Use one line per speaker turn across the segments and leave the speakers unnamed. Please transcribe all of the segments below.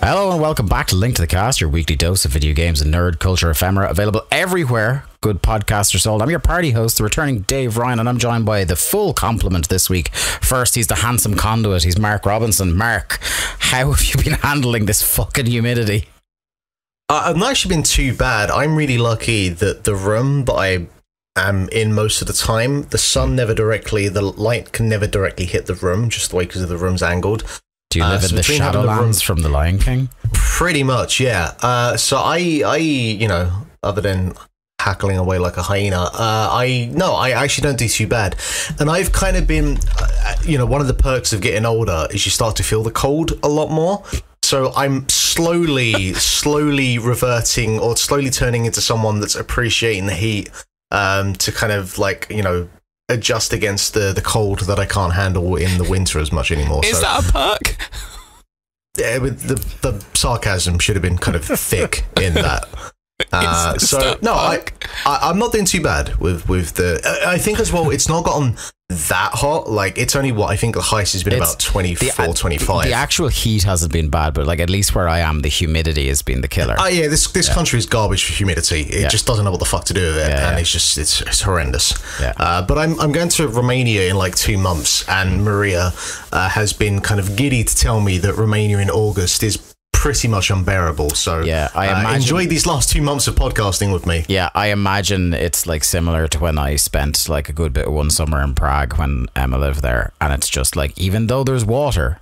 Hello and welcome back to Link to the Cast, your weekly dose of video games and nerd culture ephemera, available everywhere good podcasts are sold. I'm your party host, the returning Dave Ryan, and I'm joined by the full complement this week. First, he's the handsome conduit. He's Mark Robinson. Mark, how have you been handling this fucking humidity?
I've not actually been too bad. I'm really lucky that the room that I am in most of the time, the light can never directly hit the room, just the way because the room's angled.
Do you live in the Shadowlands from The Lion King?
Pretty much, yeah. So I, you know, other than hackling away like a hyena, I actually don't do too bad. And I've kind of been, you know, one of the perks of getting older is you start to feel the cold a lot more. So I'm slowly reverting or slowly turning into someone that's appreciating the heat to kind of like, you know, adjust against the cold that I can't handle in the winter as much anymore.
Is that a perk?
Yeah, the sarcasm should have been kind of thick in that. I'm not doing too bad with the. I think as well, it's not gotten that hot. Like it's only what I think the highest has been about 24, 25.
The actual heat hasn't been bad, but like at least where I am, the humidity has been the killer.
Oh yeah, this country is garbage for humidity. It just doesn't know what the fuck to do with it, and it's horrendous. Yeah. But I'm going to Romania in like 2 months, and Maria has been kind of giddy to tell me that Romania in August is pretty much unbearable. So yeah, I imagine enjoy these last 2 months of podcasting with me.
Yeah, I imagine it's like similar to when I spent like a good bit of one summer in Prague when Emma lived there, and it's just like, even though there's water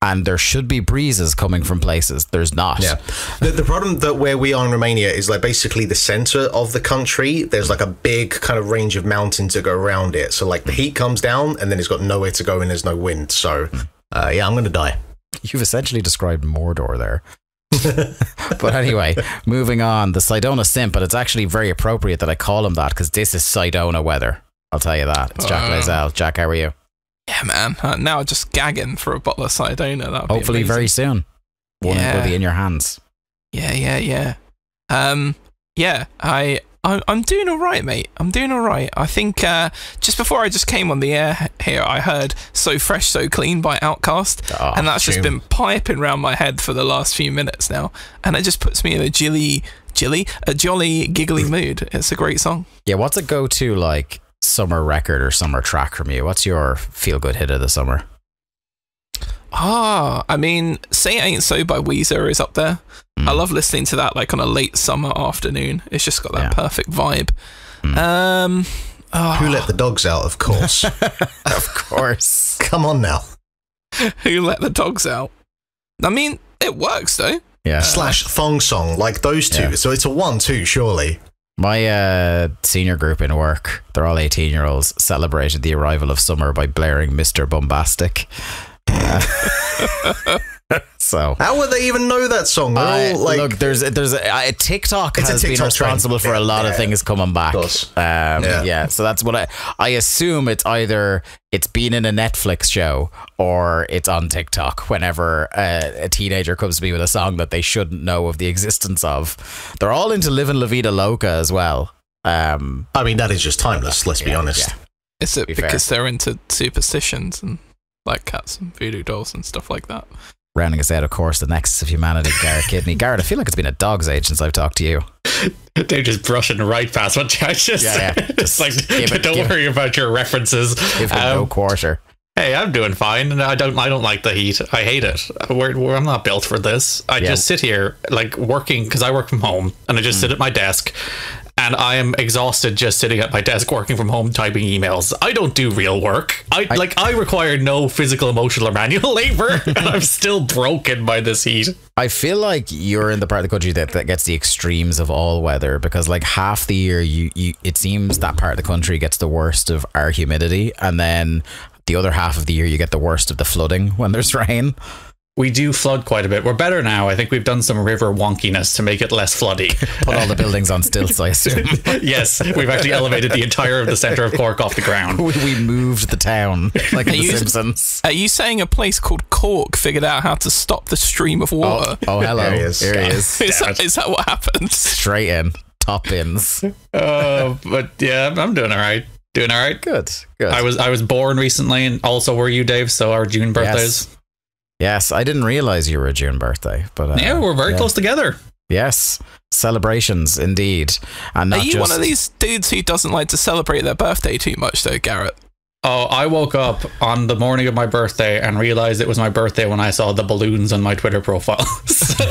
and there should be breezes coming from places, there's not.
Yeah. The problem that where we are in Romania is like basically the center of the country. There's like a big kind of range of mountains that go around it. So like the heat comes down and then it's got nowhere to go and there's no wind. So yeah, I'm gonna die.
You've essentially described Mordor there. But anyway, moving on. The Sidona Simp, but it's actually very appropriate that I call him that because this is Sidona weather. I'll tell you that. It's Jack Lazell. Jack, how are you?
Yeah, man. Now just gagging for a bottle of Sidona. That would
hopefully
be
very soon. One will be in your hands.
Yeah. I'm doing all right, mate. I'm doing all right. I think just before I just came on the air here, I heard "So Fresh, So Clean" by Outkast, and that's just been piping around my head for the last few minutes now, and it just puts me in a jolly, giggly mood. It's a great song.
Yeah, what's a go-to like summer record or summer track from you? What's your feel-good hit of the summer?
I mean, Say It Ain't So by Weezer is up there. I love listening to that like on a late summer afternoon. It's just got that perfect vibe.
Who Let the Dogs Out, of course.
Of course.
Come on now.
Who Let the Dogs Out? I mean, it works though.
Yeah. / Thong Song, like those two. Yeah. So it's a 1-2, surely.
My senior group in work, they're all 18-year-olds, celebrated the arrival of summer by blaring Mr. Bombastic. So
how would they even know that song? All, like,
look, there's a TikTok has been responsible for a lot of things coming back. So that's what I assume. It's either it's been in a Netflix show or it's on TikTok whenever a teenager comes to me with a song that they shouldn't know of the existence of. They're all into Livin' La Vida Loca as well.
I mean, that is just timeless, let's be honest.
Is it because they're into superstitions and like cats and voodoo dolls and stuff like that?
Rounding us out, of course, the nexus of humanity, Garrett Kidney. Garrett, I feel like it's been a dog's age since I've talked to you.
They're just brushing right past what Jack just said. Just like, don't worry about your references.
Give him no quarter.
Hey, I'm doing fine, and I don't like the heat. I hate it. I'm not built for this. I just sit here like working because I work from home, and I just sit at my desk. And I am exhausted just sitting at my desk working from home typing emails. I don't do real work. I require no physical, emotional, or manual labor, and I'm still broken by this heat.
I feel like you're in the part of the country that gets the extremes of all weather, because like half the year, it seems that part of the country gets the worst of our humidity, and then the other half of the year you get the worst of the flooding when there's rain.
We do flood quite a bit. We're better now. I think we've done some river wonkiness to make it less floody.
Put all the buildings on stilts, I assume.
Yes, we've actually elevated the entire of the centre of Cork off the ground.
We moved the town, like The Simpsons.
Are you saying a place called Cork figured out how to stop the stream of water?
Oh hello. Here he is.
Is that what happened?
Straight in. Top bins.
But yeah, I'm doing all right. Doing all right.
Good.
I was born recently, and also were you, Dave? So our June birthdays.
Yes. Yes, I didn't realize you were a June birthday, but
yeah, we're very close together.
Yes, celebrations indeed. And not
Are you
just...
one of these dudes who doesn't like to celebrate their birthday too much, though, Garrett?
Oh, I woke up on the morning of my birthday and realized it was my birthday when I saw the balloons on my Twitter profile. So,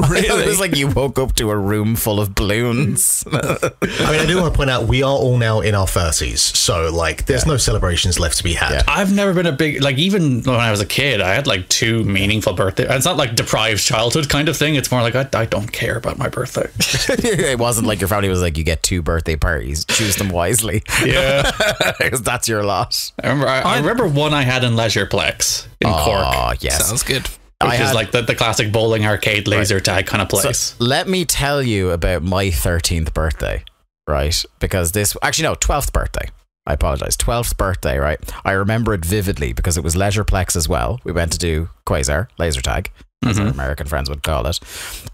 really? It was like you woke up to a room full of balloons.
I mean, I do want to point out we are all now in our 30s, so like there's no celebrations left to be had.
Yeah. I've never been a big, like, even when I was a kid, I had like 2 meaningful birthdays. It's not like deprived childhood kind of thing. It's more like I don't care about my birthday.
It wasn't like your family was like, you get 2 birthday parties, choose them wisely.
Yeah.
Because that's your lot.
I remember one I had in Leisureplex in Cork.
Oh, yes.
Sounds good.
Which is like the classic bowling arcade laser tag kind of place.
So let me tell you about my 13th birthday, right? Because 12th birthday. I apologize. 12th birthday, right? I remember it vividly because it was Leisureplex as well. We went to do Quasar, laser tag, as our American friends would call it.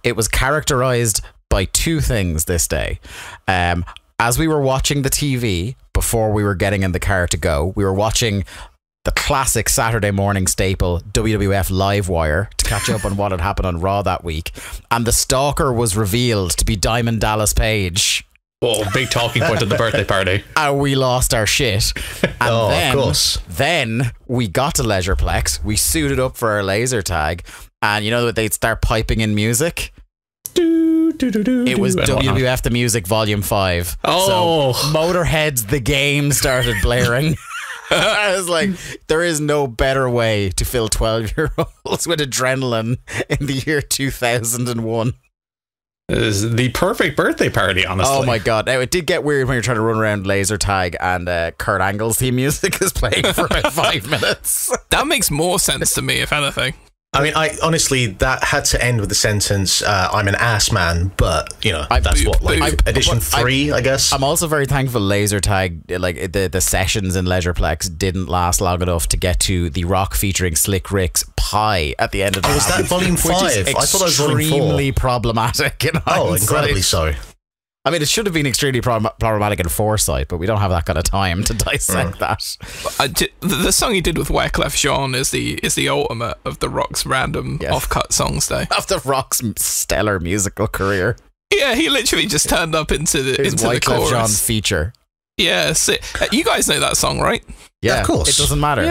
It was characterized by 2 things this day. As we were watching the TV, before we were getting in the car to go, we were watching the classic Saturday morning staple WWF Livewire to catch up on what had happened on Raw that week. And the stalker was revealed to be Diamond Dallas Page.
Oh, big talking point at the birthday party.
And we lost our shit. And
of course.
Then we got to Leisureplex. We suited up for our laser tag. And you know that they'd start piping in music? It was WWF The Music Volume 5.
Oh.
So Motorhead's The Game started blaring. I was like, there is no better way to fill 12-year-olds with adrenaline in the year 2001.
It is the perfect birthday party, honestly.
Oh my god. Now, it did get weird when you're trying to run around laser tag and Kurt Angle's theme music is playing for about 5 minutes.
That makes more sense to me, if anything.
I mean, honestly, that had to end with the sentence, I'm an ass man, but, you know, that's edition 3, I guess.
I'm also very thankful laser tag, like, the sessions in Leisureplex didn't last long enough to get to The Rock featuring Slick Rick's Pie at the end of the
was that volume 5? I thought that was volume 4.
Extremely problematic in hindsight.
Incredibly so.
I mean, it should have been extremely problematic in foresight, but we don't have that kind of time to dissect that.
The song he did with Wyclef Jean is the ultimate of The Rock's random off-cut songs, though.
Of The Rock's stellar musical career.
Yeah, he literally just turned up into the
Wyclef
chorus.
Jean feature.
Yeah, you guys know that song, right?
Yeah,
of course.
It doesn't matter.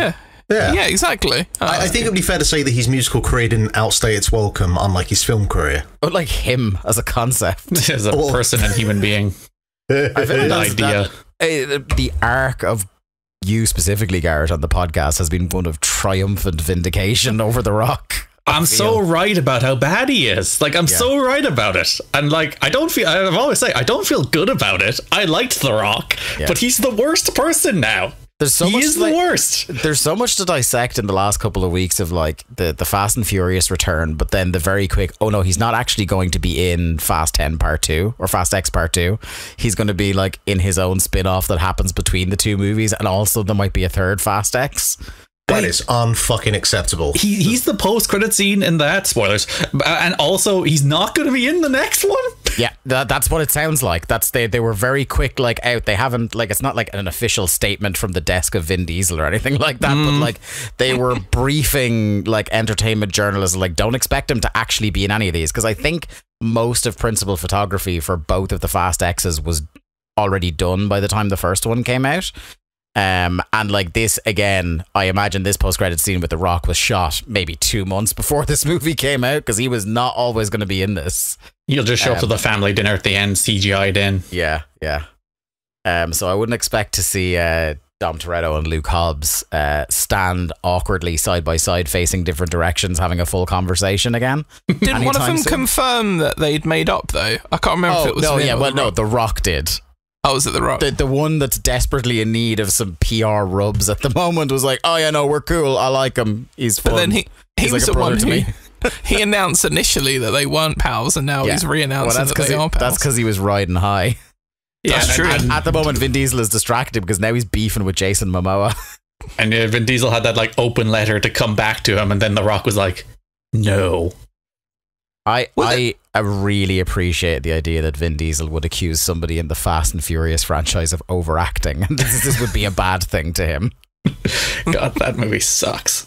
Yeah, exactly.
I think it would be fair to say that his musical career didn't outstay its welcome, unlike his film career.
But like him as a concept.
As a person and human being.
I think
idea.
The arc of you specifically, Garrett, on the podcast has been one of triumphant vindication over The Rock.
I'm so right about how bad he is. Like, I'm so right about it. And like, I've always say, I don't feel good about it. I liked The Rock, but he's the worst person now. He is the worst.
There's so much to dissect in the last couple of weeks of like the Fast and Furious return, but then the very quick, oh no, he's not actually going to be in Fast 10 Part 2 or Fast X Part 2. He's going to be like in his own spin-off that happens between the 2 movies, and also there might be a third Fast X.
That is unfucking acceptable.
He's the post-credit scene in that, spoilers, and also he's not going to be in the next one.
Yeah, that's what it sounds like. They were very quick, like out. They haven't, like, it's not like an official statement from the desk of Vin Diesel or anything like that. But like they were briefing like entertainment journalists, like, don't expect him to actually be in any of these, because I think most of principal photography for both of the Fast X's was already done by the time the first one came out. And like this again, I imagine this post-credit scene with The Rock was shot maybe 2 months before this movie came out, because he was not always going to be in this.
You'll just show up to the family dinner at the end, CGI'd in.
Yeah. So I wouldn't expect to see Dom Toretto and Luke Hobbs stand awkwardly side by side, facing different directions, having a full conversation again.
Didn't one of them confirm that they'd made up though? I can't remember if it was.
No, The Rock did.
Oh, was it The Rock?
The one that's desperately in need of some PR rubs at the moment was like, oh yeah, no, we're cool. I like him. He's fun.
But then he
was
like
the one to me.
He announced initially that they weren't pals, and now he's re-announcing that they are pals.
That's because he was riding high.
Yeah, that's true.
At the moment, Vin Diesel is distracted because now he's beefing with Jason Momoa.
And Vin Diesel had that like open letter to come back to him, and then The Rock was like, no.
I really appreciate the idea that Vin Diesel would accuse somebody in the Fast and Furious franchise of overacting, and this would be a bad thing to him.
God, that movie sucks.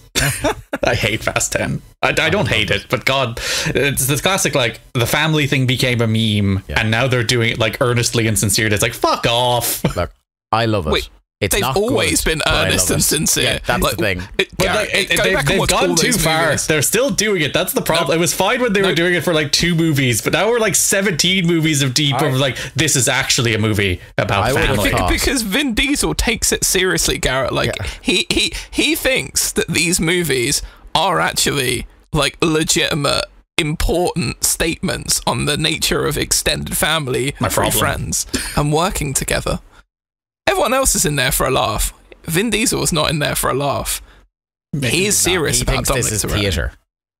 I hate Fast 10. I don't hate it, but God, it's this classic, like, the family thing became a meme, and now they're doing it, like, earnestly and sincerely. It's like, fuck off.
Look, I love it.
Wait, they've always been earnest and sincere.
Yeah, that's the thing.
They've gone too far. Movies. They're still doing it. That's the problem. It was fine when they were doing it for like 2 movies, but now we're like 17 movies of deep. Of like, this is actually a movie about family.
Because Vin Diesel takes it seriously, Garrett. Like he thinks that these movies are actually like legitimate, important statements on the nature of extended family, friends, and working together. Everyone else is in there for a laugh. Vin Diesel is not in there for a laugh. He is serious about Dominic
this is
Toretto.
Theater.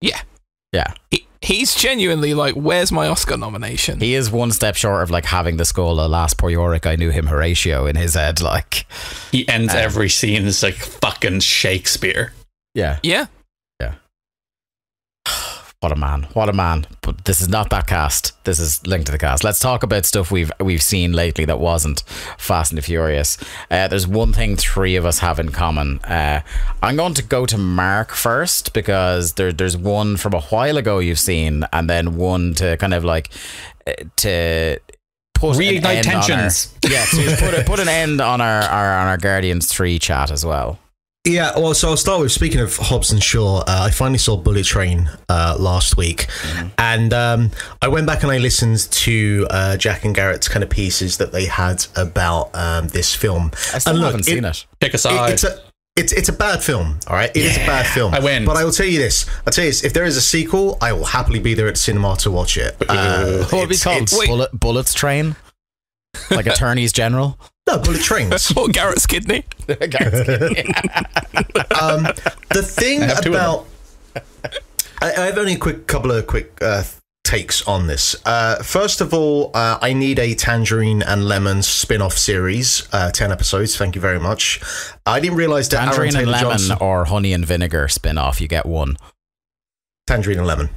Yeah. He's genuinely like, where's my Oscar nomination?
He is one step short of like having the skull alas poor Yorick, I knew him Horatio in his head. Like,
he ends every scene as like fucking Shakespeare.
Yeah. What a man. But this is not that cast. This is Link to the Cast. Let's talk about stuff we've seen lately that wasn't Fast and the Furious. There's one thing 3 of us have in common. I'm going to go to Mark first, because there's one from a while ago you've seen, and then one to kind of like to put
reignite tensions.
To put an end on our Guardians 3 chat as well.
Yeah, well, so I'll start with, speaking of Hobbs and Shaw, I finally saw Bullet Train last week, and I went back and I listened to Jack and Garrett's kind of pieces that they had about this film.
I still haven't seen it.
Pick a side.
It's a bad film, all right? It is a bad film.
I win.
But I will tell you this. If there is a sequel, I will happily be there at the cinema to watch it.
What would it be called? Bullets Train? Like Attorneys General?
No, Bullet Trains.
Or Garrett's kidney.
The thing about... I have only a couple of quick takes on this. First of all, I need a Tangerine and Lemon spin-off series, 10 episodes. Thank you very much. I didn't realise that
Tangerine
Aaron
and
Taylor
Lemon
Johnson...
or Honey and Vinegar spin-off, you get one.
Tangerine and Lemon.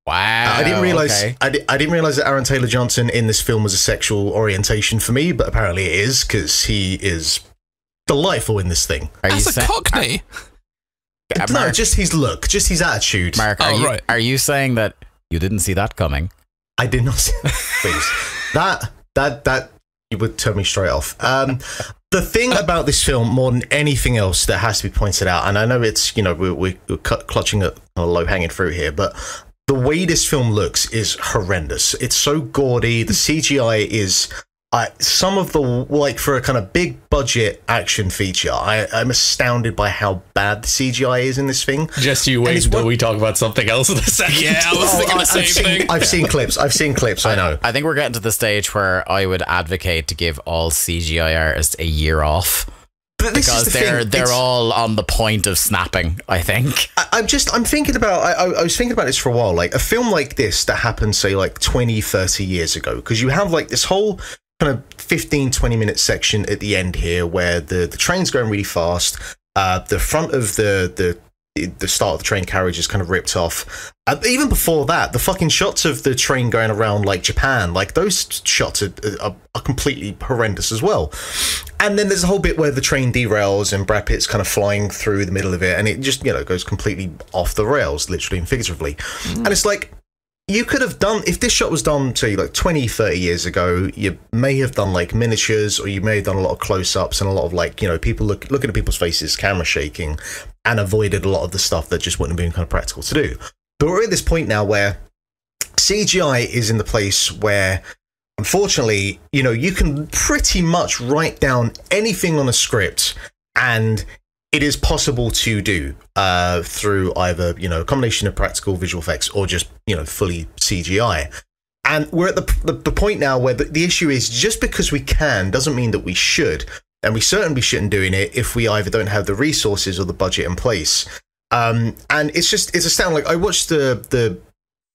Wow.
I didn't realize. Okay. I didn't realize that Aaron Taylor Johnson in this film was a sexual orientation for me, but apparently it is, because he is delightful in this thing.
As a Cockney.
No, just his look, just his attitude.
Mark, are you saying that you didn't see that coming?
I did not see please. That you would turn me straight off. The thing about this film, more than anything else that has to be pointed out, and I know it's, we're clutching at a low-hanging fruit here, but the way this film looks is horrendous. It's so gaudy. The CGI is some of the, like, for a kind of big budget action feature, I'm astounded by how bad the CGI is in this thing.
Just you wait until we talk about something else in a second.
Yeah, I was thinking the same thing.
I've seen clips. I know.
I think we're getting to the stage where I would advocate to give all CGI artists a year off. Because they're all on the point of snapping, I think.
I'm thinking about, I was thinking about this for a while, like a film like this that happened, say, like 20, 30 years ago, because you have like this whole kind of 15-20 minute section at the end here where the train's going really fast, the front of the start of the train carriage is kind of ripped off. Even before that, the fucking shots of the train going around like Japan, like those shots are completely horrendous as well. And then there's a whole bit where the train derails and Brad Pitt's kind of flying through the middle of it, and it just, goes completely off the rails, literally and figuratively. And it's like, you could have done, if this shot was done, say, like 20, 30 years ago, you may have done like miniatures, or you may have done a lot of close-ups and a lot of like, people looking at people's faces, camera shaking, and avoided a lot of the stuff that just wouldn't have been kind of practical to do. But we're at this point now where CGI is in the place where, unfortunately, you can pretty much write down anything on a script, and it is possible to do through either, a combination of practical visual effects or just, fully CGI. And we're at the point now where the issue is, just because we can doesn't mean that we should. And we certainly shouldn't doing it if we either don't have the resources or the budget in place. And it's astounding. Like, I watched the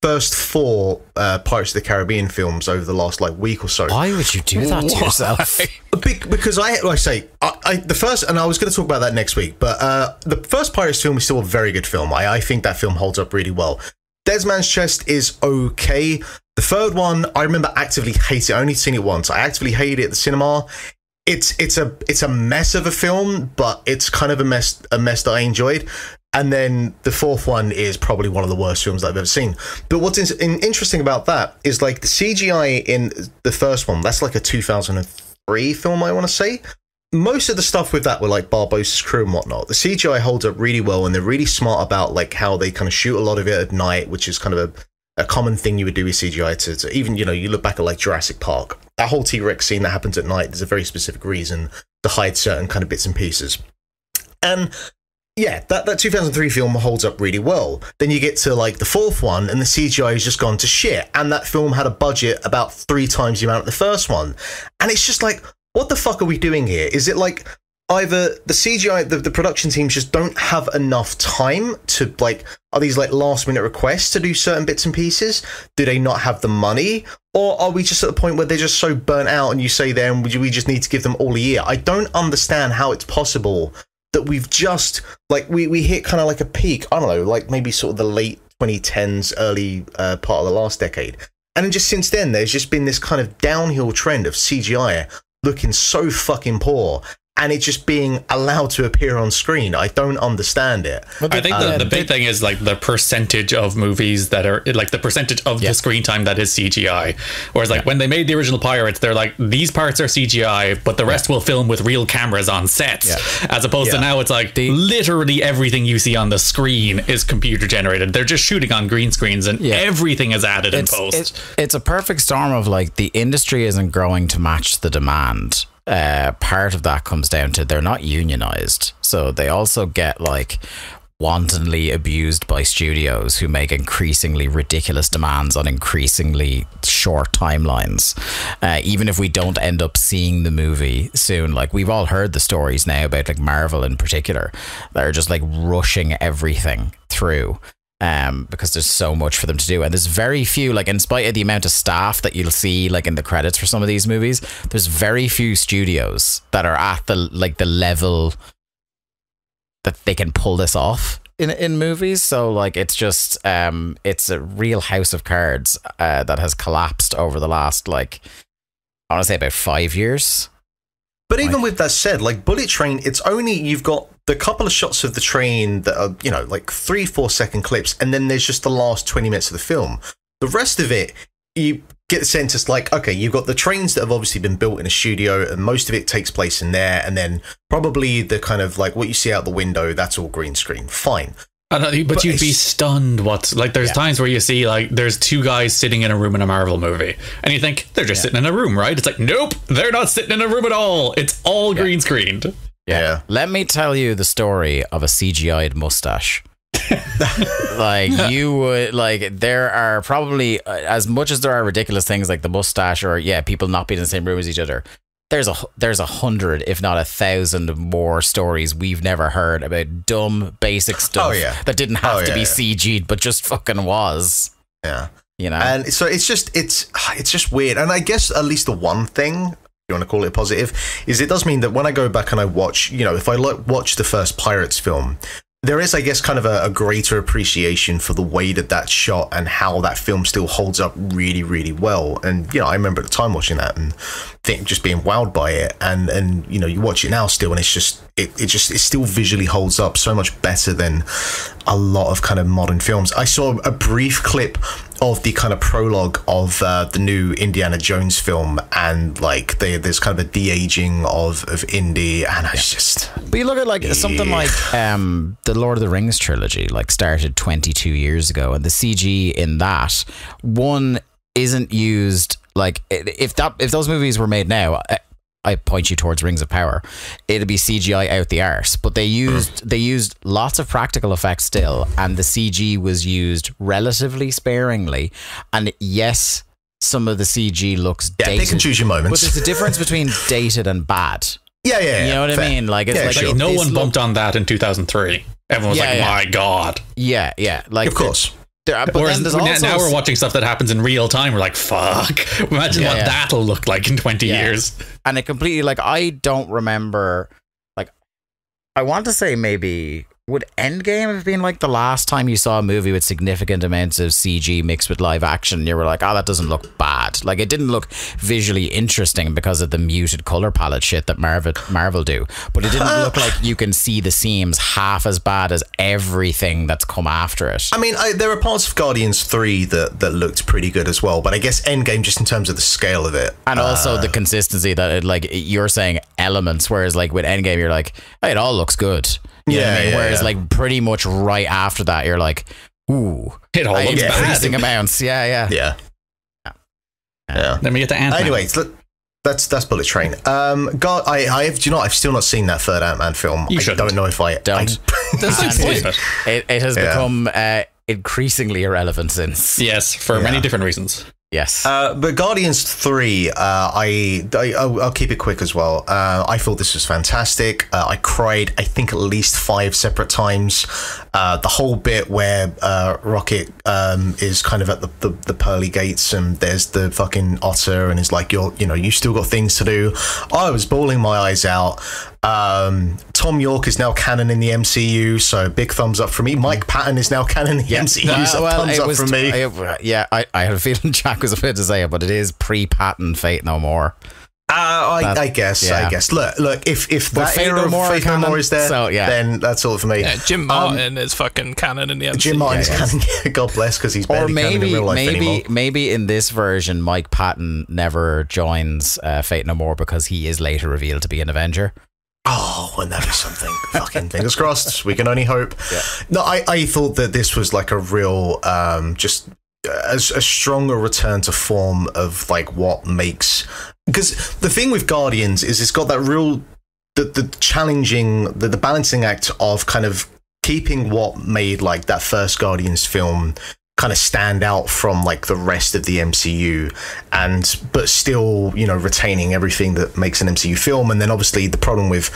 first 4 Pirates of the Caribbean films over the last week or so.
Why would you do that to yourself?
Because the first, and I was going to talk about that next week, but the first Pirates film is still a very good film. I think that film holds up really well. Dead Man's Chest is okay. The third one, I remember actively hating it. I only seen it once. I actively hated it at the cinema. It's a mess of a film, but it's kind of a mess that I enjoyed. And then the fourth one is probably one of the worst films I've ever seen. But what's interesting about that is like the CGI in the first one, that's like a 2003 film, I want to say. Most of the stuff with that were like Barbossa's crew and whatnot. The CGI holds up really well, and they're really smart about like how they kind of shoot a lot of it at night, which is kind of a common thing you would do with CGI to even, you know, you look back at like Jurassic Park, that whole T-Rex scene that happens at night, there's a very specific reason to hide certain kind of bits and pieces. And yeah, that 2003 film holds up really well. Then you get to like the fourth one and the CGI has just gone to shit. And that film had a budget about 3 times the amount of the first one. And it's just like, what the fuck are we doing here? Is it like either the CGI, the production teams just don't have enough time to like, are these like last minute requests to do certain bits and pieces? Do they not have the money? Or are we just at a point where they're just so burnt out and you say then we just need to give them all a year? I don't understand how it's possible that we've just like we hit kind of like a peak, I don't know, like maybe sort of the late 2010s, early part of the last decade. And then just since then, there's just been this kind of downhill trend of CGI looking so fucking poor and it just being allowed to appear on screen. I don't understand it.
I think the big thing is like the percentage of movies that are like the percentage of the screen time that is CGI. Whereas like when they made the original Pirates, they're like, these parts are CGI, but the rest will film with real cameras on sets. As opposed to now it's like literally everything you see on the screen is computer generated. They're just shooting on green screens and everything is added in post.
It's a perfect storm of like the industry isn't growing to match the demand. Part of that comes down to they're not unionized, so they also get like wantonly abused by studios who make increasingly ridiculous demands on increasingly short timelines. Even if we don't end up seeing the movie soon, like we've all heard the stories now about like Marvel in particular that are just like rushing everything through. Because there's so much for them to do, and there's very few, like in spite of the amount of staff that you'll see like in the credits for some of these movies, there's very few studios that are at the level that they can pull this off in movies. So like it's just it's a real house of cards that has collapsed over the last like I want to say about 5 years.
But even with that said, like Bullet Train, it's only, you've got the couple of shots of the train that are, you know, like 3-4 second clips, and then there's just the last 20 minutes of the film. The rest of it, you get the sense it's like, okay, you've got the trains that have obviously been built in a studio, and most of it takes place in there, and then probably the kind of like what you see out the window, that's all green screen. Fine.
But you'd be stunned. There's times where you see like there's 2 guys sitting in a room in a Marvel movie and you think they're just sitting in a room, right? It's like, nope, they're not sitting in a room at all. It's all green screened.
Yeah. Let me tell you the story of a CGI'd mustache. Like you would like, there are probably as much as there are ridiculous things like the mustache or people not being in the same room as each other. There's 100, if not 1,000 more stories we've never heard about dumb, basic stuff that didn't have to be CG'd, but just fucking was.
Yeah.
You know?
And so it's just weird. And I guess at least the one thing, if you want to call it positive, is it does mean that when I go back and I watch, you know, if I watch the first Pirates film, there is, I guess, kind of a greater appreciation for the way that that's shot and how that film still holds up really, really well. And, you know, I remember at the time watching that and just being wowed by it. And you know, you watch it now still and it's just, it still visually holds up so much better than a lot of kind of modern films. I saw a brief clip of the kind of prologue of the new Indiana Jones film, and like there's kind of a de-aging of Indy, and it's just.
But you look at like something like the Lord of the Rings trilogy, like started 22 years ago, and the CG in that one isn't used. Like if those movies were made now, I point you towards Rings of Power, it'd be CGI out the arse. But they used lots of practical effects still, and the CG was used relatively sparingly. And yes, some of the CG looks dated.
They can choose your moments.
But there's a difference between dated and bad.
Yeah.
You know what I mean? Like it's
like no one bumped on that in 2003. Everyone was like, my God.
Yeah. Like
of course.
Whereas now we're watching stuff that happens in real time. We're like, fuck. Imagine what that'll look like in 20 years.
And it completely, like, I don't remember, like, I want to say maybe would Endgame have been like the last time you saw a movie with significant amounts of CG mixed with live action and you were like, oh, that doesn't look bad? Like, it didn't look visually interesting because of the muted color palette shit that Marvel do, but it didn't look like you can see the seams half as bad as everything that's come after it.
I mean, there are parts of Guardians 3 that looked pretty good as well, but I guess Endgame, just in terms of the scale of it,
and also the consistency that it, like, you're saying elements, whereas like with Endgame you're like, hey, it all looks good. You know what I mean? Whereas like pretty much right after that you're like, ooh,
it all looks bad.
Increasing amounts. Yeah.
Let me get to Ant-Man.
Anyway, that's Bullet Train. God, I've still not seen that third Ant-Man film.
You shouldn't.
Don't know if I
don't.
There's no point.
It has become increasingly irrelevant since.
Yes, for many different reasons.
Yes.
But Guardians 3, I'll keep it quick as well. I thought this was fantastic. I cried, I think, at least 5 separate times. The whole bit where Rocket is kind of at the pearly gates and there's the fucking otter and is like, you still got things to do. I was bawling my eyes out. Tom York is now canon in the MCU, so big thumbs up from me. Mike Patton is now canon in the MCU, so thumbs up from me.
I had a feeling Jack was about to say it, but it is pre-Patton Fate No More.
I guess. Look, if that
Fate
era
No More,
Fate No More is there, then that's all for me.
Yeah, Jim Martin is fucking canon in the MCU.
Jim Martin is canon. God bless, because he's barely canon in real life anymore.
Maybe in this version, Mike Patton never joins Fate No More because he is later revealed to be an Avenger.
Oh, wouldn't that be something? Fucking fingers crossed. We can only hope. Yeah. No, I thought that this was like a real, just a stronger return to form of like what makes. Because the thing with Guardians is it's got that real, the challenging, the balancing act of kind of keeping what made like that first Guardians film kind of stand out from like the rest of the MCU, but still, retaining everything that makes an MCU film. And then obviously the problem with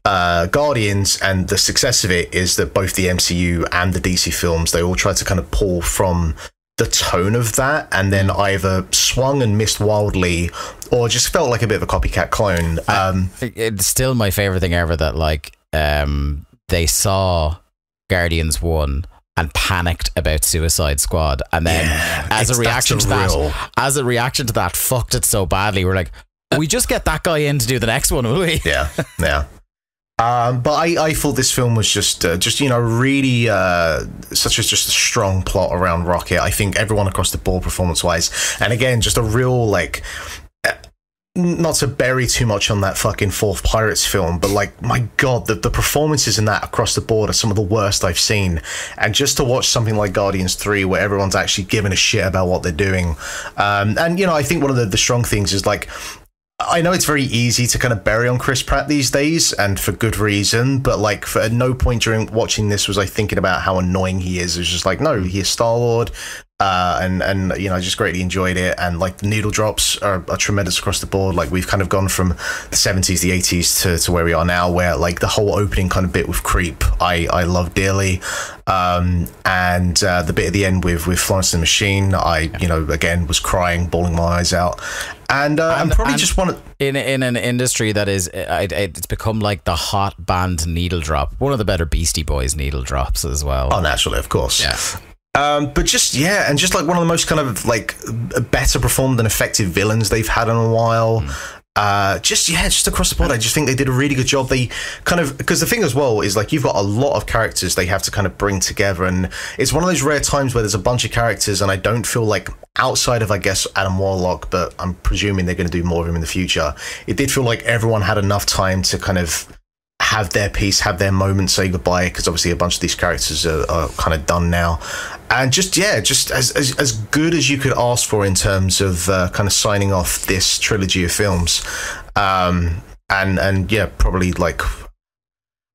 Guardians and the success of it is that both the MCU and the DC films, they all try to kind of pull from the tone of that and then either swung and missed wildly or just felt like a bit of a copycat clone.
It's still my favorite thing ever that like they saw Guardians 1 and panicked about Suicide Squad, and then as a reaction to that, fucked it so badly. We're like, we just get that guy in to do the next one, will we?
Yeah. But I thought this film was just really such a strong plot around Rocket. I think everyone across the board, performance wise, and again, just a real like. Not to bury too much on that fucking fourth Pirates film, but like, my God, the performances in that across the board are some of the worst I've seen. And just to watch something like Guardians 3, where everyone's actually giving a shit about what they're doing. And, I think one of the strong things is like, I know it's very easy to kind of bury on Chris Pratt these days, and for good reason, but like, at no point during watching this was I thinking about how annoying he is. It was just like, no, he is Star-Lord. And I just greatly enjoyed it, and like the needle drops are tremendous across the board. Like, we've kind of gone from the 70s, the 80s to where we are now, where like the whole opening kind of bit with Creep I love dearly, and the bit at the end with Florence and the Machine, I again was crying, bawling my eyes out. And probably just want to
in an industry that is it's become like the hot band needle drop, one of the better Beastie Boys needle drops as well.
Oh, naturally, of course. But just like one of the most kind of like better performed and effective villains they've had in a while. Just across the board, I just think they did a really good job. They kind of, because the thing as well is like, you've got a lot of characters they have to kind of bring together, and it's one of those rare times where there's a bunch of characters, and I don't feel like, outside of I guess Adam Warlock, but I'm presuming they're going to do more of him in the future, it did feel like everyone had enough time to kind of have their piece, have their moment, say goodbye, because obviously a bunch of these characters are kind of done now. And just as good as you could ask for in terms of kind of signing off this trilogy of films. Probably like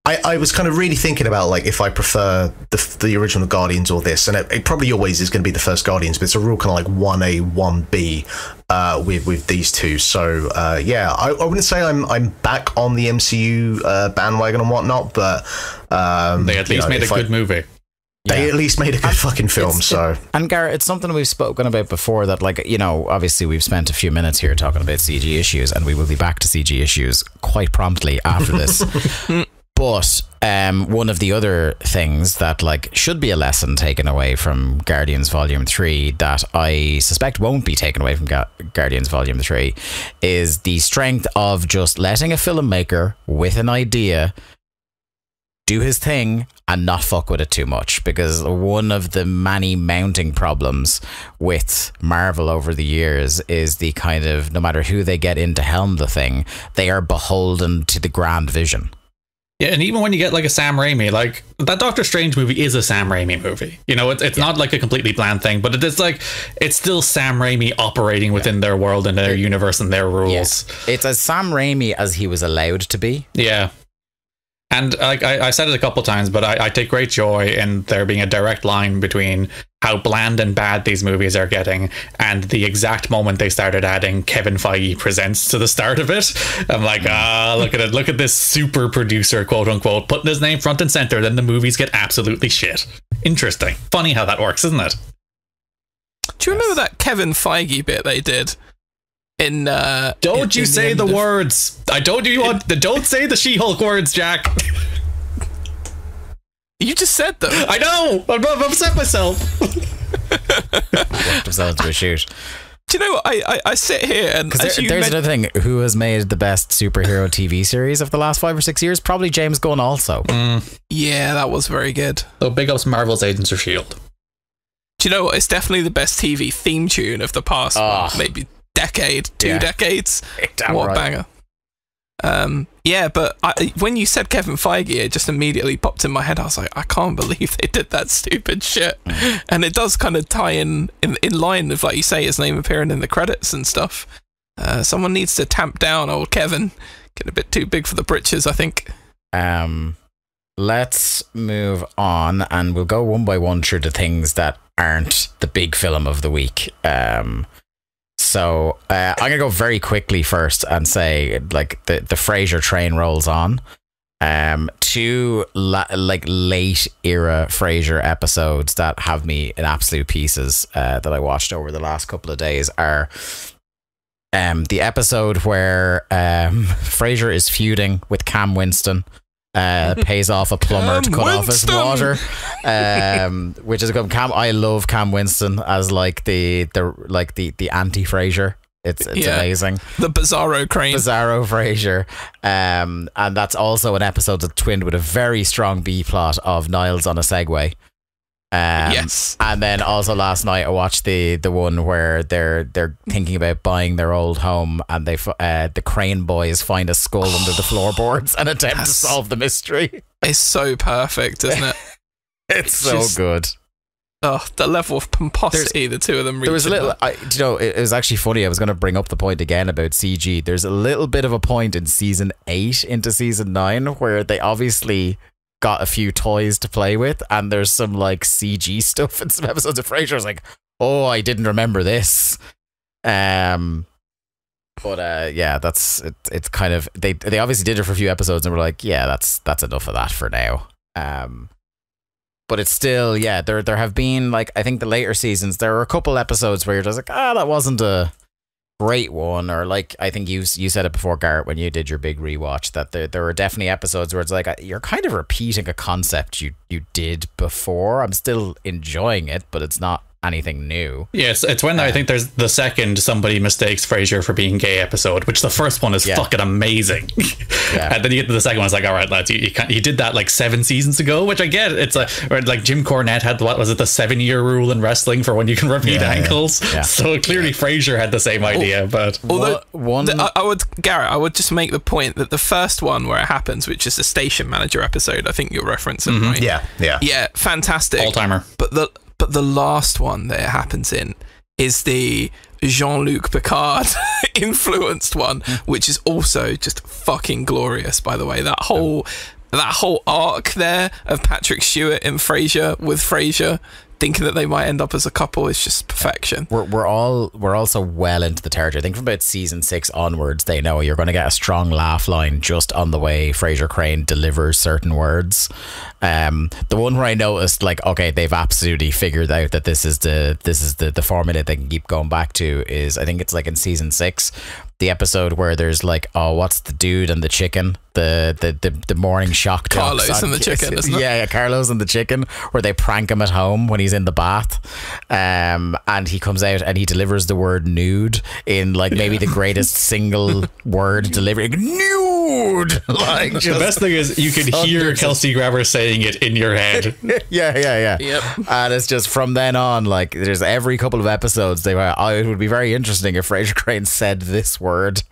I was kind of really thinking about like if I prefer the original Guardians or this, and it probably always is going to be the first Guardians, but it's a real kind of like 1A 1B with these two. So I wouldn't say I'm back on the MCU bandwagon and whatnot, but
they at least made a good movie.
They at least made a good fucking film.
And Garrett, it's something we've spoken about before, that like, obviously we've spent a few minutes here talking about CG issues, and we will be back to CG issues quite promptly after this. But one of the other things that like should be a lesson taken away from Guardians Volume 3 that I suspect won't be taken away from Guardians Volume 3 is the strength of just letting a filmmaker with an idea do his thing and not fuck with it too much, because one of the many mounting problems with Marvel over the years is the kind of, no matter who they get in to helm the thing, they are beholden to the grand vision.
Yeah, and even when you get like a Sam Raimi, like that Doctor Strange movie is a Sam Raimi movie. You know, it's not like a completely bland thing, but it is like, it's still Sam Raimi operating within their world and their universe and their rules.
Yeah. It's as Sam Raimi as he was allowed to be.
Yeah. And like I said it a couple times, but I take great joy in there being a direct line between how bland and bad these movies are getting and the exact moment they started adding Kevin Feige presents to the start of it. I'm like, look at it. Look at this super producer, quote unquote, putting his name front and center. Then the movies get absolutely shit. Interesting. Funny how that works, isn't it?
Do you remember that Kevin Feige bit they did?
Don't you say the words. I told you don't say the She-Hulk words, Jack.
You just said them.
I know. I'm upset myself.
Worked himself into a shoot.
Do you know what? I sit here and
there's another thing. Who has made the best superhero TV series of the last 5 or 6 years? Probably James Gunn also.
Yeah, that was very good.
So big ups Marvel's Agents of S.H.I.E.L.D.
Do you know what? It's definitely the best TV theme tune of the past maybe decade, 2 decades. What a banger. Yeah, but when you said Kevin Feige, it just immediately popped in my head. I was like, I can't believe they did that stupid shit. And it does kind of tie in line with, like you say, his name appearing in the credits and stuff. Someone needs to tamp down old Kevin. Getting a bit too big for the britches, I think.
Let's move on, and we'll go one by one through the things that aren't the big film of the week. So I'm going to go very quickly first and say, like, the Frasier train rolls on. 2 late era Frasier episodes that have me in absolute pieces that I watched over the last couple of days are the episode where Frasier is feuding with Cam Winston. Pays off a plumber to cut off his water, which is good. I love Cam Winston as like the anti Frasier. It's amazing.
The Bizarro Crane.
Bizarro Frasier. And that's also an episode that's twinned with a very strong B plot of Niles on a Segway.
Yes.
And then also last night I watched the one where they're thinking about buying their old home, and they the Crane boys find a skull under the floorboards and attempt to solve the mystery.
It's so perfect, isn't it?
It's so good.
Oh, the level of pomposity the two of them reach.
There was a little, it was actually funny. I was going to bring up the point again about CG. There's a little bit of a point in season 8 into season 9 where they obviously got a few toys to play with, and there's some like CG stuff in some episodes of Frasier. I was like, oh, I didn't remember this. Yeah, that's it. It's kind of they obviously did it for a few episodes and were like, yeah, that's enough of that for now. But it's still, yeah, there have been, like, I think the later seasons, there were a couple episodes where you're just like, that wasn't a great one, or like, I think you said it before, Garrett, when you did your big rewatch, that there were definitely episodes where it's like, you're kind of repeating a concept you did before. I'm still enjoying it, but it's not anything new.
Yes, it's when I think there's the second somebody mistakes Frasier for being gay episode, which the first one is fucking amazing. And then you get to the second one, it's like, all right, lads, you did that like 7 seasons ago, which I get. It's like Jim Cornette had, what was it, the 7-year rule in wrestling for when you can repeat ankles. So clearly Frasier had the same idea. But
I would just make the point that the first one where it happens, which is the station manager episode, I think you're referencing, right? Yeah, fantastic,
all-timer.
But the last one that it happens in is the Jean-Luc Picard influenced one, which is also just fucking glorious, by the way. That whole arc there of Patrick Stewart and Frasier with Frasier thinking that they might end up as a couple is just perfection.
We're also well into the territory. I think from about season 6 onwards, they know you're going to get a strong laugh line just on the way Frasier Crane delivers certain words. The one where I noticed, like, okay, they've absolutely figured out that this is the formula they can keep going back to is, I think it's like in season 6, the episode where there's like, oh, what's the dude and the chicken? The morning shock
Carlos and the chicken, isn't it?
Yeah, Carlos and the chicken, where they prank him at home when he's in the bath, and he comes out and he delivers the word nude in like maybe the greatest single word delivery, nude. Like,
the best thing is you can hear Kelsey Grammer saying it in your head.
Yeah.
Yep.
And it's just from then on, like there's every couple of episodes they were, oh, it would be very interesting if Frasier Crane said this word.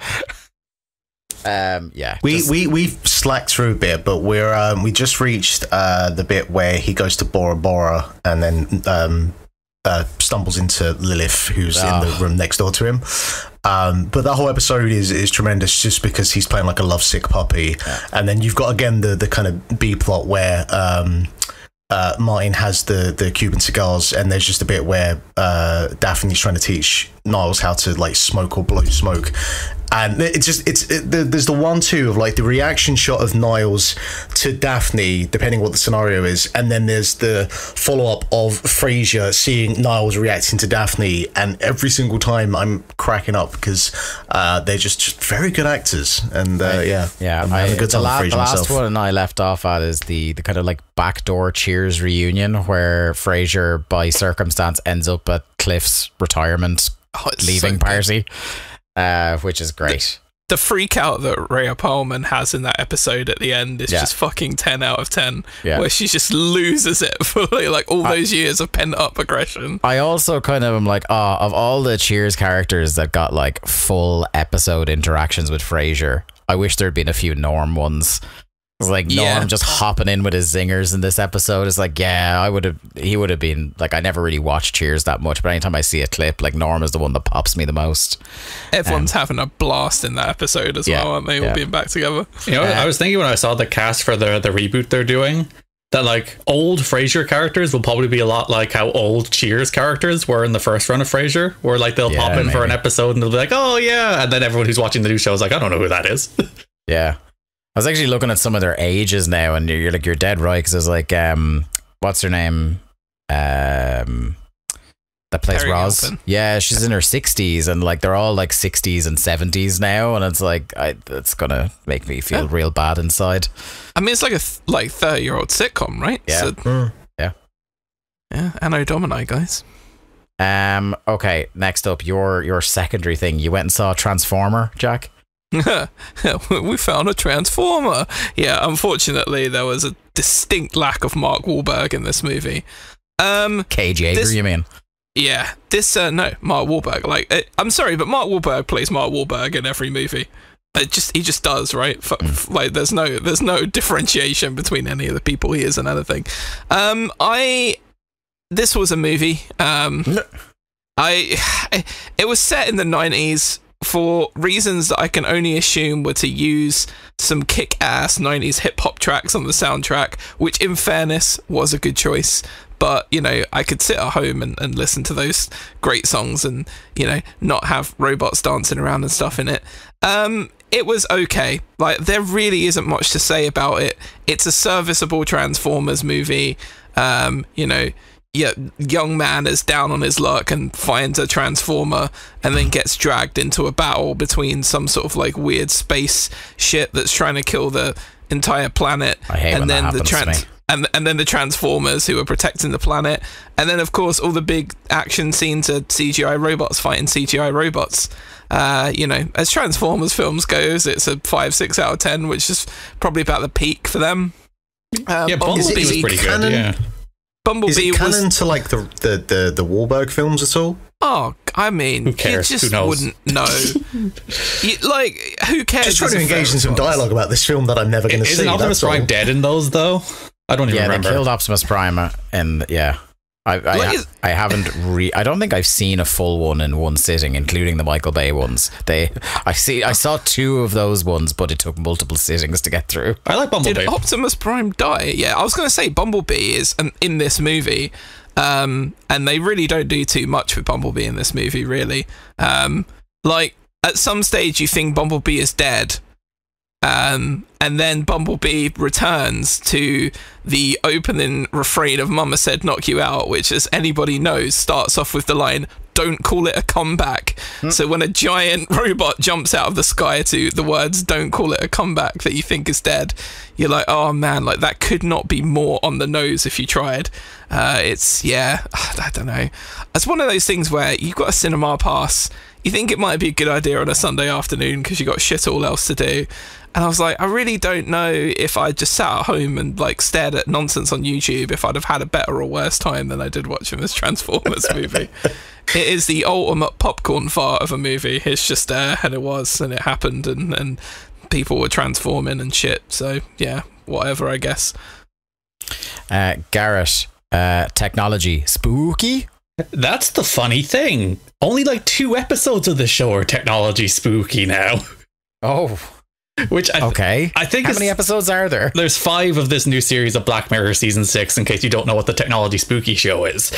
We've slacked through a bit, but we just reached the bit where he goes to Bora Bora and then stumbles into Lilith, who's in the room next door to him. But that whole episode is tremendous just because he's playing like a lovesick puppy. And then you've got again the kind of B plot where Martin has the Cuban cigars, and there's just a bit where Daphne's trying to teach Niles how to like smoke or blow smoke. And there's the 1-2 of like the reaction shot of Niles to Daphne, depending what the scenario is, and then there's the follow-up of Frasier seeing Niles reacting to Daphne, and every single time I'm cracking up because they're just very good actors, and I'm having a good time with Frasier myself.
The last one I left off at is the kind of like backdoor Cheers reunion where Frasier by circumstance ends up at Cliff's retirement leaving party. Which is great.
The freak out that Rhea Perlman has in that episode at the end is just fucking 10 out of 10, where she just loses it for like all those years of pent up aggression.
I also kind of am like, of all the Cheers characters that got like full episode interactions with Frasier, I wish there'd been a few Norm ones. It's like Norm just hopping in with his zingers in this episode. It's like, he would have been like, I never really watched Cheers that much, but anytime I see a clip, like Norm is the one that pops me the most.
Everyone's having a blast in that episode as well, aren't they? All being back together.
You know, I was thinking when I saw the cast for the reboot they're doing, that like old Frasier characters will probably be a lot like how old Cheers characters were in the first run of Frasier, where like they'll pop in for an episode and they'll be like, oh yeah, and then everyone who's watching the new show is like, I don't know who that is.
Yeah. I was actually looking at some of their ages now, and you're dead right, because there's like, what's her name? That plays
Perry
Roz.
Hilton.
Yeah, she's in her 60s, and like they're all like 60s and 70s now, and it's like, it's gonna make me feel real bad inside.
I mean, it's like a 30-year-old sitcom, right?
Yeah.
So, yeah. Anno Domini, guys.
Okay, next up, your secondary thing. You went and saw Transformer, Jack?
We found a Transformer. Yeah, unfortunately, there was a distinct lack of Mark Wahlberg in this movie.
Cage Yeager, you mean?
Yeah, no, Mark Wahlberg. Like, I'm sorry, but Mark Wahlberg plays Mark Wahlberg in every movie. He just does, right? Like, there's no differentiation between any of the people he is and anything. This was a movie. It was set in the 90s. For reasons that I can only assume were to use some kick-ass 90s hip-hop tracks on the soundtrack, which in fairness was a good choice. But, you know, I could sit at home and listen to those great songs and, you know, not have robots dancing around and stuff in it. It was okay. Like, there really isn't much to say about it. It's a serviceable Transformers movie. You know, young man is down on his luck and finds a transformer and then gets dragged into a battle between some sort of like weird space shit that's trying to kill the entire planet.
I hate when that happens to me.
And then the Transformers who are protecting the planet, and then of course all the big action scenes are CGI robots fighting CGI robots. You know, as Transformers films goes, it's a 5-6 out of 10, which is probably about the peak for them.
Bumblebee was pretty good. Yeah.
Bumblebee
is it canon to like the Wahlberg films at all?
Oh, I mean,
who cares?
You just wouldn't know. Who cares?
Just trying to engage in some dialogue about this film that I'm never going to see.
Isn't Optimus Prime dead in those though? I don't even remember.
They killed Optimus Prime, and I haven't I don't think I've seen a full one in one sitting, including the Michael Bay ones. I saw 2 of those ones, but it took multiple sittings to get through.
I like Bumblebee.
Did Optimus Prime die? Yeah, I was going to say Bumblebee is in this movie, and they really don't do too much with Bumblebee in this movie, really. Like, at some stage you think Bumblebee is dead, and then Bumblebee returns to the opening refrain of Mama Said Knock You Out, which, as anybody knows, starts off with the line, don't call it a comeback. So when a giant robot jumps out of the sky to the words "don't call it a comeback" that you think is dead, you're like, oh man, like that could not be more on the nose if you tried. I don't know. It's one of those things where you've got a cinema pass, you think it might be a good idea on a Sunday afternoon because you got shit all else to do. And I was like, I really don't know if I just sat at home and like stared at nonsense on YouTube, if I'd have had a better or worse time than I did watching this Transformers movie. It is the ultimate popcorn fart of a movie. It's just there, and it was, and it happened, and people were transforming and shit. So yeah, whatever, I guess.
Garrett, technology spooky?
That's the funny thing. Only like 2 episodes of the show are technology spooky now.
Oh.
Which I think
how many episodes are there?
There's 5 of this new series of Black Mirror season 6, in case you don't know what the technology spooky show is.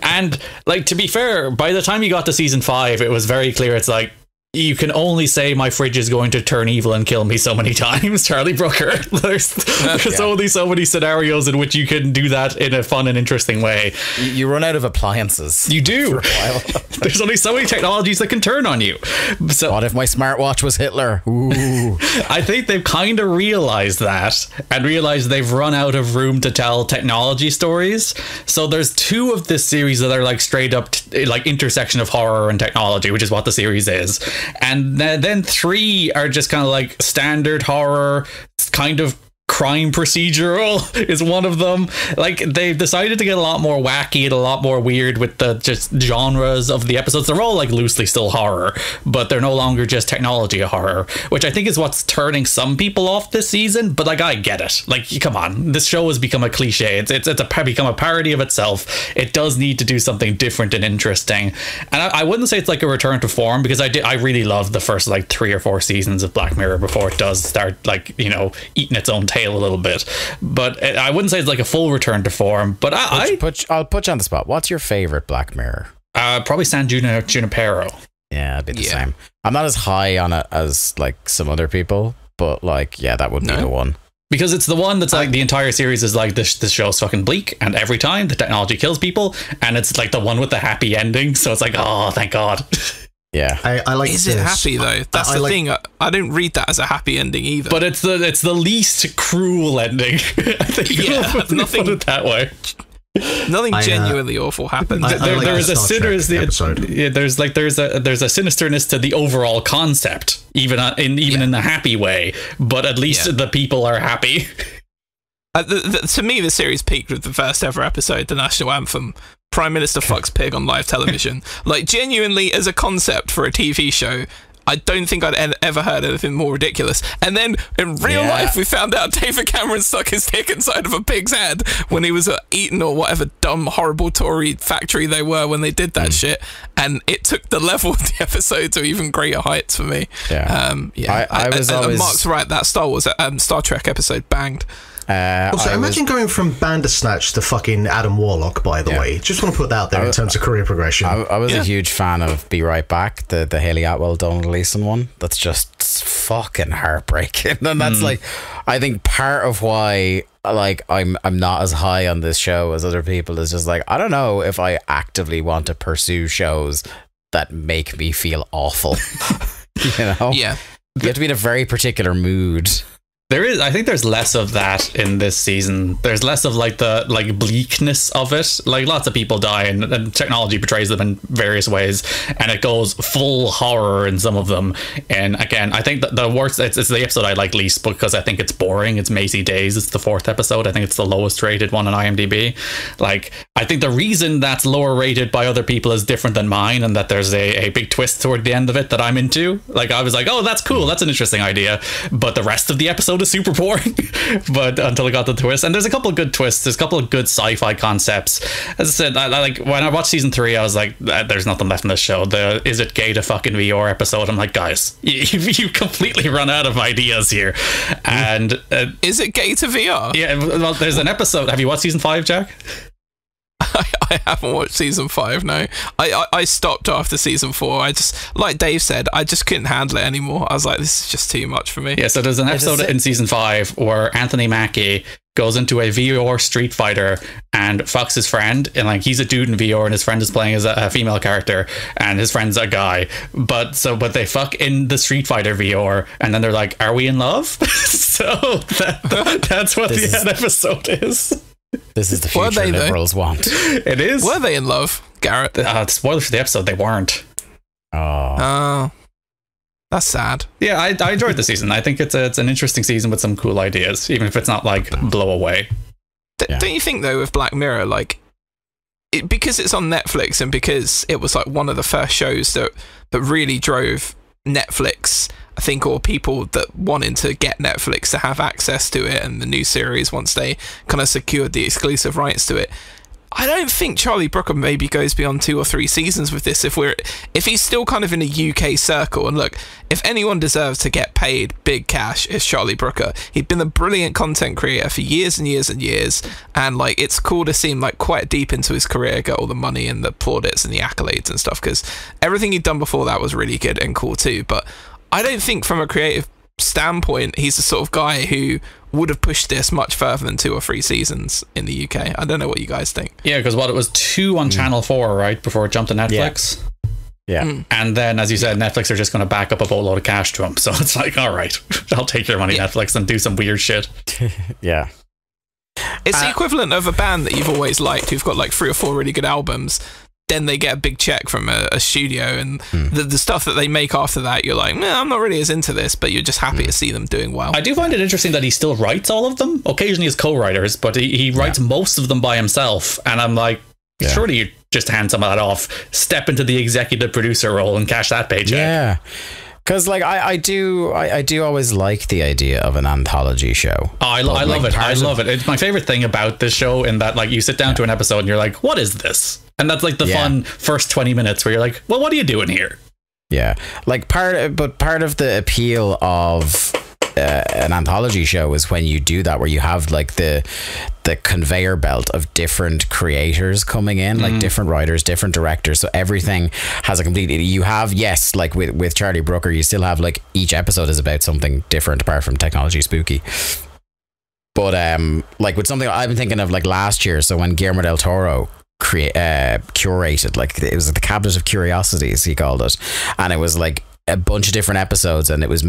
And like, to be fair, by the time you got to season 5, it was very clear. It's like, you can only say my fridge is going to turn evil and kill me so many times, Charlie Brooker. There's only so many scenarios in which you can do that in a fun and interesting way.
You run out of appliances.
You do.
For a while.
There's only so many technologies that can turn on you. So,
what if my smartwatch was Hitler? Ooh.
I think they've kind of realized that, and realized they've run out of room to tell technology stories. So there's 2 of this series that are like straight up like intersection of horror and technology, which is what the series is. And then 3 are just kind of like standard horror, kind of crime procedural is one of them. Like, they've decided to get a lot more wacky and a lot more weird with the just genres of the episodes. They're all like loosely still horror, but they're no longer just technology horror, which I think is what's turning some people off this season. But like, I get it. Like, come on, this show has become a cliche. It's become a parody of itself. It does need to do something different and interesting. And I wouldn't say it's like a return to form, because I really loved the first like 3 or 4 seasons of Black Mirror before it does start like, you know, eating its own tail a little bit. But I wouldn't say it's like a full return to form. But I'll
put you on the spot. What's your favorite Black Mirror?
Probably San Junipero.
Yeah, a bit the same. I'm not as high on it as like some other people, but like, yeah, that would be the one.
Because it's the one that's like the entire series is like this show's fucking bleak, and every time the technology kills people, and it's like the one with the happy ending. So it's like, oh, thank God.
Yeah,
I like.
Is it happy though? That's the thing. I don't read that as a happy ending either.
But it's the least cruel ending. I think.
Yeah,
nothing put it that way.
Nothing genuinely awful happens.
There's a sinisterness to the overall concept, even in the happy way. But at least the people are happy.
To me, the series peaked with the first ever episode, the national anthem. Prime Minister fucks pig on live television. Like, genuinely, as a concept for a TV show, I don't think I'd ever heard anything more ridiculous. And then in real life, we found out David Cameron stuck his dick inside of a pig's head when he was at Eton or whatever dumb, horrible Tory factory they were when they did that shit. And it took the level of the episode to even greater heights for me.
Yeah. I was always...
Mark's right, that Star Trek episode banged.
Also, imagine going from Bandersnatch to fucking Adam Warlock, by the way. Just want to put that out there in terms of career progression.
I was a huge fan of Be Right Back, the Haley Atwell, Donald Gleason one. That's just fucking heartbreaking. And that's like, I think part of why like I'm not as high on this show as other people is just like, I don't know if I actively want to pursue shows that make me feel awful. You know?
Yeah.
You have to be in a very particular mood.
I think there's less of that in this season. There's less of like the bleakness of it. Like, lots of people die, and technology portrays them in various ways, and it goes full horror in some of them. And again, I think that the worst, it's the episode I like least because I think it's boring. It's Macy Days. It's the 4th episode. I think it's the lowest rated one on IMDb. Like, I think the reason that's lower rated by other people is different than mine, and that there's a big twist toward the end of it that I'm into. Like, I was like, oh, that's cool. That's an interesting idea. But the rest of the episode is super boring. But until I got the twist, and there's a couple of good twists, there's a couple of good sci-fi concepts. As I said, I like when I watched season 3, I was like, there's nothing left in this show. The is it gay to fucking VR episode, I'm like, guys, you completely run out of ideas here. And
is it gay to VR?
Yeah, well, there's an episode. Have you watched season 5, Jack?
I haven't watched season 5, no. I stopped after season 4. I just, like Dave said, I just couldn't handle it anymore. I was like, this is just too much for me.
Yeah, so there's an episode in season 5 where Anthony Mackie goes into a VR Street Fighter and fucks his friend, and like he's a dude in VR and his friend is playing as a female character and his friend's a guy, but they fuck in the Street Fighter VR and then they're like, are we in love? So that's what the episode is.
This is the future liberals want.
It is.
Were they in love, Garrett?
Spoiler for the episode, they weren't.
Oh, that's sad.
Yeah, I enjoyed the season. I think it's an interesting season with some cool ideas, even if it's not like blow away.
Don't you think though with Black Mirror, like because it's on Netflix and because it was like one of the first shows that really drove Netflix, I think, or people that wanted to get Netflix to have access to it and the new series once they kind of secured the exclusive rights to it. I don't think Charlie Brooker maybe goes beyond 2 or 3 seasons with this if he's still kind of in a UK circle. And look, if anyone deserves to get paid big cash, it's Charlie Brooker. He'd been a brilliant content creator for years and years and years, and like it's cool to see him like quite deep into his career get all the money and the plaudits and the accolades and stuff, because everything he'd done before that was really good and cool too. But I don't think from a creative standpoint he's the sort of guy who would have pushed this much further than 2 or 3 seasons in the UK. I don't know what you guys think.
Yeah, because it was 2 on Channel 4, right, before it jumped to Netflix.
Yeah.
And then, as you said, Netflix are just going to back up a boatload of cash to him. So it's like, all right, I'll take your money, Netflix, and do some weird shit.
Yeah.
It's the equivalent of a band that you've always liked who've got like 3 or 4 really good albums. Then they get a big check from a studio, and the stuff that they make after that, you're like, I'm not really as into this, but you're just happy to see them doing well.
I do find it interesting that he still writes all of them. Occasionally as co-writers, but he writes most of them by himself. And I'm like, surely you just hand some of that off, step into the executive producer role and cash that paycheck.
Yeah. Because like I do always like the idea of an anthology show.
Oh, I love it. I love it. It's my favorite thing about this show, in that like you sit down to an episode and you're like, what is this? And that's like the fun first 20 minutes where you're like, well, what are you doing here?
Yeah, like part of the appeal of an anthology show is when you do that, where you have like the conveyor belt of different creators coming in, like different writers, different directors, so everything has a complete, you have, yes, like with Charlie Brooker, you still have like each episode is about something different apart from technology spooky. But like with something I've been thinking of like last year, so when Guillermo del Toro curated, like it was the Cabinet of Curiosities he called it, and it was like a bunch of different episodes, and it was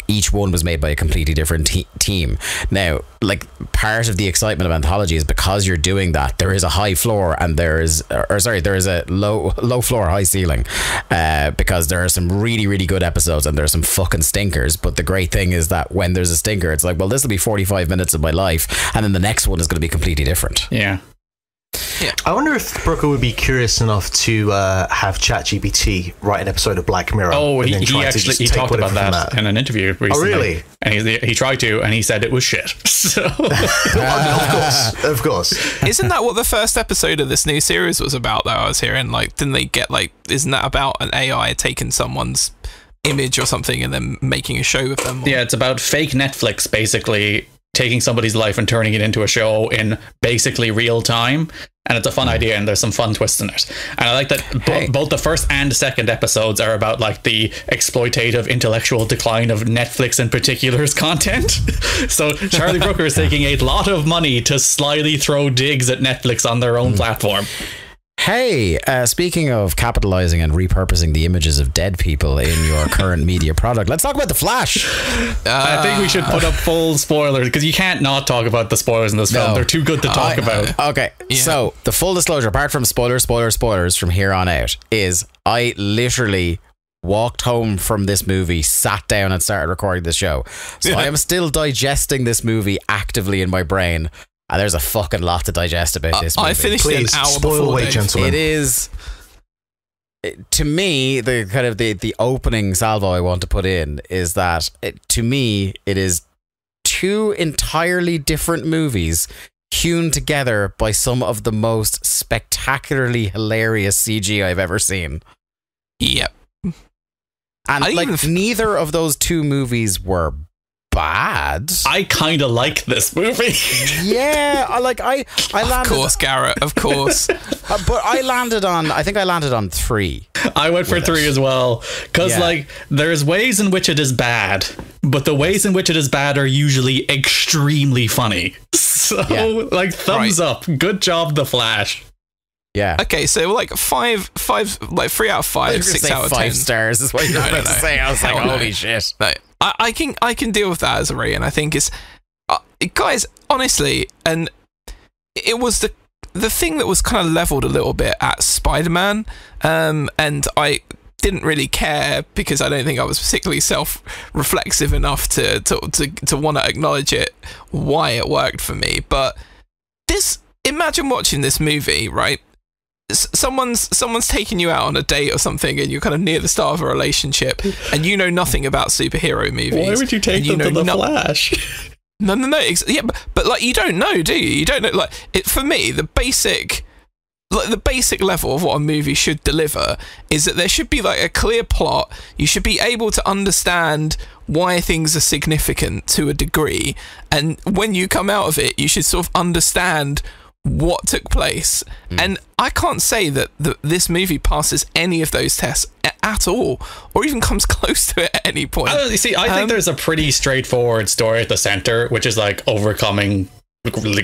each one was made by a completely different team. Now, like part of the excitement of anthology is because you're doing that, there is a high floor and there is a low floor, high ceiling, because there are some really, really good episodes and there are some fucking stinkers. But the great thing is that when there's a stinker, it's like, well, this will be 45 minutes of my life, and then the next one is going to be completely different.
Yeah.
I wonder if Brooker would be curious enough to have ChatGPT write an episode of Black Mirror.
Oh, he talked about that in an interview recently.
Oh, really?
And he tried to, and he said it was shit. So.
Of course.
Isn't that what the first episode of this new series was about, though? I was hearing, like, didn't they get, like, isn't that about an AI taking someone's image or something and then making a show with them?
Yeah, it's about fake Netflix, basically taking somebody's life and turning it into a show in basically real time. And it's a fun idea, and there's some fun twists in it. And I like that both the first and second episodes are about like the exploitative intellectual decline of Netflix in particular's content. So Charlie Brooker is taking a lot of money to slyly throw digs at Netflix on their own platform.
Hey, speaking of capitalizing and repurposing the images of dead people in your current media product, let's talk about The Flash.
I think we should put up full spoilers, because you can't not talk about the spoilers in this film. They're too good to talk about.
Okay, so the full disclosure, apart from spoilers from here on out, is I literally walked home from this movie, sat down and started recording the show. So I am still digesting this movie actively in my brain. And there's a fucking lot to digest about this movie.
I finished an hour before.
Gentlemen.
It is, to me, the kind of the opening salvo I want to put in is that to me it is 2 entirely different movies hewn together by some of the most spectacularly hilarious CG I've ever seen.
Yep.
And like neither of those 2 movies were bad.
I kind of like this movie.
Yeah, I landed.
Of course, Garrett. Of course.
But I think I landed on 3.
I went for 3 as well, because like there's ways in which it is bad, but the ways in which it is bad are usually extremely funny. So like thumbs up, good job, The Flash.
Yeah.
Okay, so like 5, like 3 out of 5, 6 out of 10.
5 stars is what you're about to say. I was like, holy shit.
No, I can deal with that as a rating. I think it's guys, honestly, and it was the thing that was kind of leveled a little bit at Spider-Man, and I didn't really care because I don't think I was particularly self-reflexive enough to want to acknowledge it, why it worked for me. But imagine watching this movie, right? Someone's taking you out on a date or something, and you're kind of near the start of a relationship, and you know nothing about superhero movies.
Why would you take them to The Flash?
No. Yeah, but like, you don't know, do you? You don't know. Like, for me, the basic level of what a movie should deliver is that there should be like a clear plot. You should be able to understand why things are significant to a degree, and when you come out of it, you should sort of understand what took place. And I can't say that this movie passes any of those tests at all, or even comes close to it at any point.
I think there's a pretty straightforward story at the center, which is like overcoming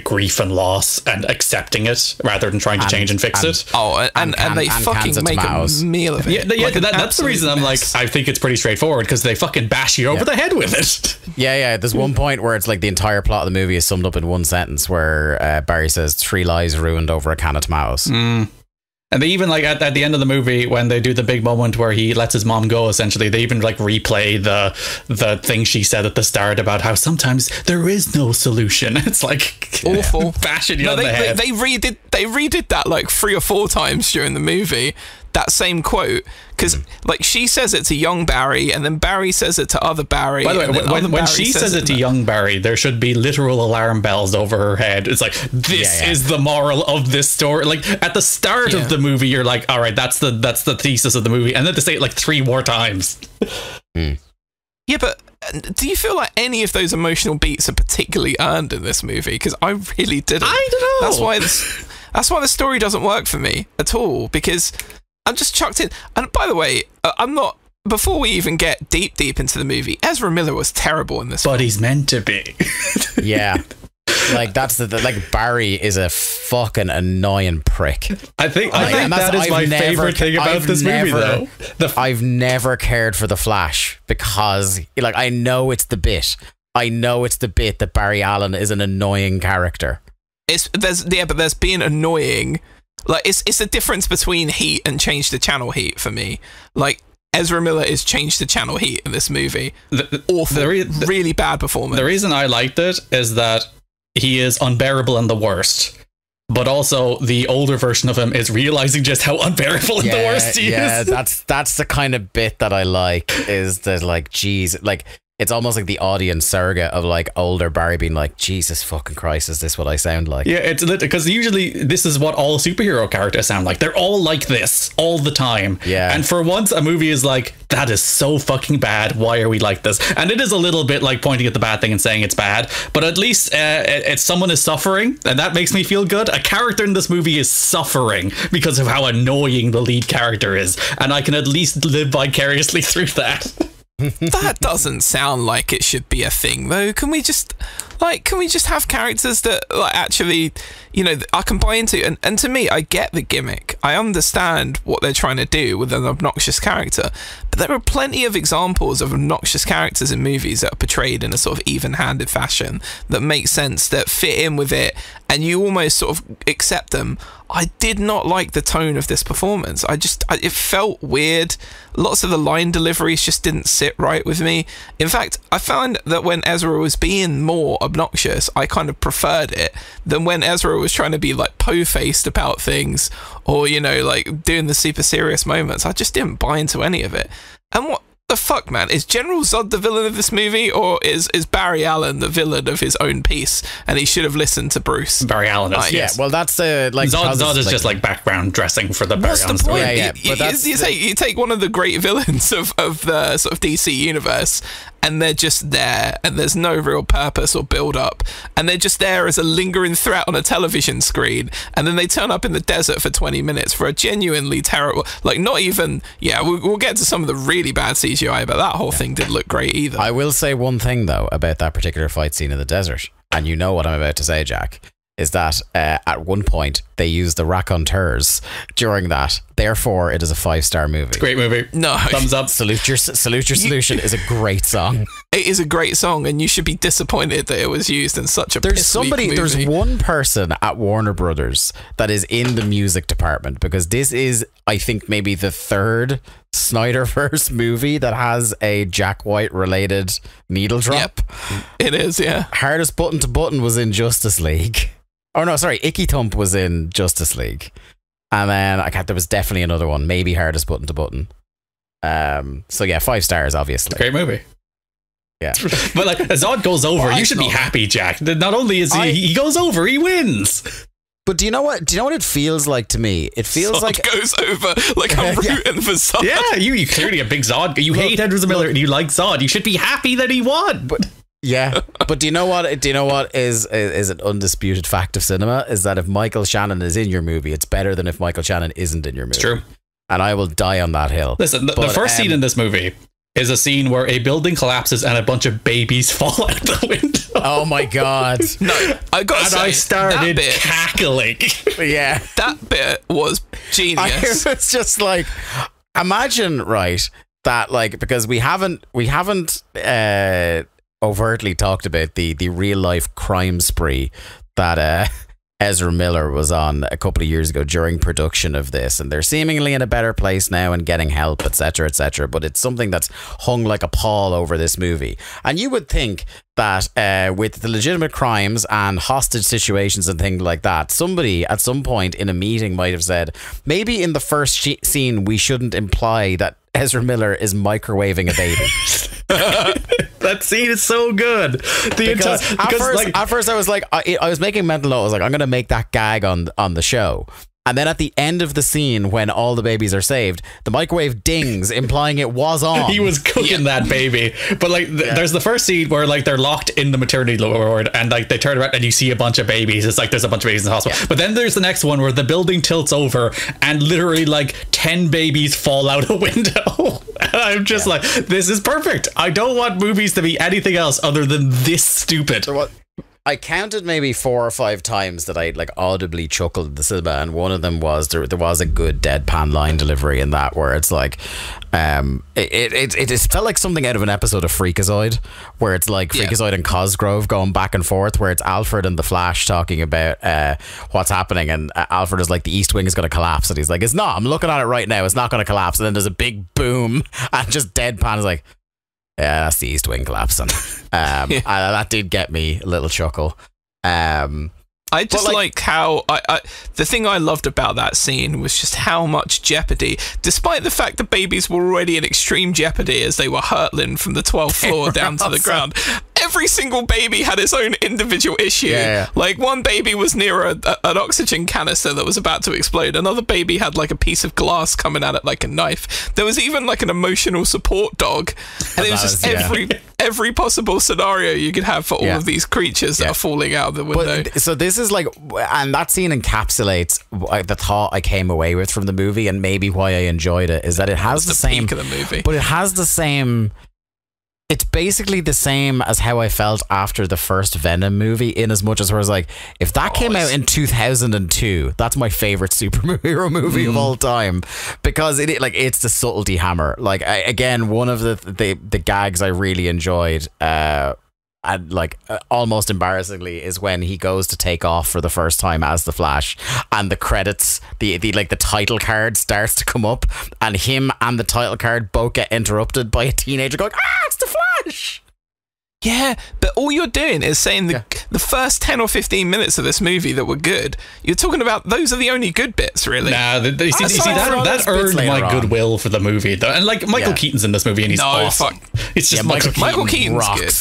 grief and loss and accepting it rather than trying to change and fix it.
And they fucking make a meal of it.
That's the reason I'm like, I think it's pretty straightforward, because they fucking bash you over the head with it.
Yeah. There's one point where it's like the entire plot of the movie is summed up in one sentence, where Barry says 3 lives ruined over a can of tomatoes.
And they even, like, at the end of the movie, when they do the big moment where he lets his mom go, essentially, they even like replay the thing she said at the start about how sometimes there is no solution. It's like
awful,
bashing you on the head.
They redid that like 3 or 4 times during the movie. That same quote, because like she says it to young Barry, and then Barry says it to other Barry.
By the way, when she says it to young Barry, there should be literal alarm bells over her head. It's like, this is the moral of this story. Like at the start of the movie, you're like, all right, that's the thesis of the movie, and then to say it like 3 more times.
Yeah, but do you feel like any of those emotional beats are particularly earned in this movie? Because I really didn't.
I don't know.
That's why the story doesn't work for me at all, because I'm just chucked in. And by the way, I'm not. Before we even get deep into the movie, Ezra Miller was terrible in this.
But he's meant to be.
Yeah, like that's like Barry is a fucking annoying prick.
I think that is my favorite thing about this movie, though.
I've never cared for the Flash because, like, I know it's the bit that Barry Allen is an annoying character.
But there's being annoying. Like, it's the difference between Heat and Change the Channel Heat for me. Like, Ezra Miller is Change the Channel Heat in this movie. Awful, really bad performance.
The reason I liked it is that he is unbearable and the worst. But also, the older version of him is realizing just how unbearable and the worst he is.
Yeah, that's the kind of bit that I like, is that, like, geez, like, it's almost like the audience surrogate of like older Barry being like, Jesus fucking Christ, is this what I sound like?
Yeah, it's because usually this is what all superhero characters sound like. They're all like this all the time.
Yeah.
And for once, a movie is like, that is so fucking bad. Why are we like this? And it is a little bit like pointing at the bad thing and saying it's bad. But at least it's someone is suffering, and that makes me feel good. A character in this movie is suffering because of how annoying the lead character is. And I can at least live vicariously through that.
That doesn't sound like it should be a thing, though. Can we just have characters that, like, actually, you know, I can buy into? And to me, I get the gimmick. I understand what they're trying to do with an obnoxious character. But there are plenty of examples of obnoxious characters in movies that are portrayed in a sort of even-handed fashion that make sense, that fit in with it, and you almost sort of accept them. I did not like the tone of this performance. It felt weird. Lots of the line deliveries just didn't sit right with me. In fact, I found that when Ezra was being more obnoxious, I kind of preferred it than when Ezra was trying to be like po-faced about things, or, you know, like doing the super serious moments. I just didn't buy into any of it. And what the fuck, man? Is General Zod the villain of this movie, or is Barry Allen the villain of his own piece, and he should have listened to Bruce?
Barry Allen is,
yes. Yeah, well, that's like
Zod is like, just like background dressing for the Barry Allen story.
Yeah, but you take one of the great villains of the sort of DC universe, and they're just there, and there's no real purpose or build up, and they're just there as a lingering threat on a television screen, and then they turn up in the desert for 20 minutes for a genuinely terrible, like, not even, we'll get to some of the really bad CGI, but that whole thing didn't look great either.
I will say one thing though about that particular fight scene in the desert, and you know what I'm about to say, Jack, is that at one point they use the raconteurs during that. Therefore, it is a 5-star movie.
It's a great movie.
No,
thumbs up.
Salute Your Solution is a great song.
It is a great song, and you should be disappointed that it was used in such a
There's one person at Warner Brothers that is in the music department, because this is, I think, maybe the third Snyderverse movie that has a Jack White related needle drop.
Yep, it is, yeah.
Hardest Button to Button was in Justice League. Oh no, sorry, Icky Thump was in Justice League. And then there was definitely another one, maybe Hardest Button to Button. So yeah, 5 stars, obviously.
Great movie.
Yeah.
But like, as Zod goes over, you should be happy, Jack. Not only is he goes over, he wins.
But do you know what it feels like to me? It feels
Zod
like
goes over. Like, I'm rooting for Zod.
Yeah, you clearly a big Zod. You hate Edward Miller and you like Zod. You should be happy that he won.
But do you know what? Do you know what is an undisputed fact of cinema? Is that if Michael Shannon is in your movie, it's better than if Michael Shannon isn't in your movie.
It's true.
And I will die on that hill.
Listen, the first scene in this movie is a scene where a building collapses and a bunch of babies fall out the window.
Oh my god!
No, I
started cackling.
Yeah,
that bit was genius.
It's just like, imagine, right, that, like, because we haven't overtly talked about the real life crime spree that Ezra Miller was on a couple of years ago during production of this, and they're seemingly in a better place now and getting help, etc., etc. But it's something that's hung like a pall over this movie. And you would think that with the legitimate crimes and hostage situations and things like that, somebody at some point in a meeting might have said, maybe in the first scene we shouldn't imply that Ezra Miller is microwaving a baby.
That scene is so good.
At first I was like, I was making mental note. I was like, I'm going to make that gag on the show. And then at the end of the scene, when all the babies are saved, the microwave dings, implying it was on.
He was cooking that baby. But like, there's the first scene where like they're locked in the maternity ward, and like they turn around and you see a bunch of babies. It's like there's a bunch of babies in the hospital. Yeah. But then there's the next one where the building tilts over and literally like 10 babies fall out a window. And I'm just like, this is perfect. I don't want movies to be anything else other than this stupid.
So what? I counted maybe 4 or 5 times that I like audibly chuckled at the cinema, and one of them was there was a good deadpan line delivery in that, where it's like it felt like something out of an episode of Freakazoid, where it's like Freakazoid and Cosgrove going back and forth, where it's Alfred and the Flash talking about what's happening, and Alfred is like, the East Wing is going to collapse, and he's like, it's not, I'm looking at it right now, it's not going to collapse. And then there's a big boom and just deadpan is like, yeah, that's the East Wing collapsing. That did get me a little chuckle.
I just like how the thing I loved about that scene was just how much jeopardy, despite the fact the babies were already in extreme jeopardy as they were hurtling from the 12th floor down to the ground. Every single baby had its own individual issue. Yeah. Like, one baby was near an oxygen canister that was about to explode. Another baby had like a piece of glass coming at it like a knife. There was even like an emotional support dog, and it was just every possible scenario you could have for all of these creatures that are falling out of the window.
But, so this is like, and that scene encapsulates the thought I came away with from the movie, and maybe why I enjoyed it, is that it has the same
peak of the movie,
but it has the same. It's basically the same as how I felt after the first Venom movie, in as much as I was like, if that came out in 2002, that's my favorite superhero movie of all time, because it's the subtlety hammer. Like, again, one of the gags I really enjoyed, and like almost embarrassingly, is when he goes to take off for the first time as the Flash, and the credits, the title card starts to come up, and him and the title card both get interrupted by a teenager going, it's the Flash.
Yeah, but all you're doing is saying the first 10 or 15 minutes of this movie that were good. You're talking about those are the only good bits, really.
Nah, you see that earned my goodwill for the movie, though. And like, Michael Keaton's in this movie, and he's awesome. It's just
Michael Keaton's good.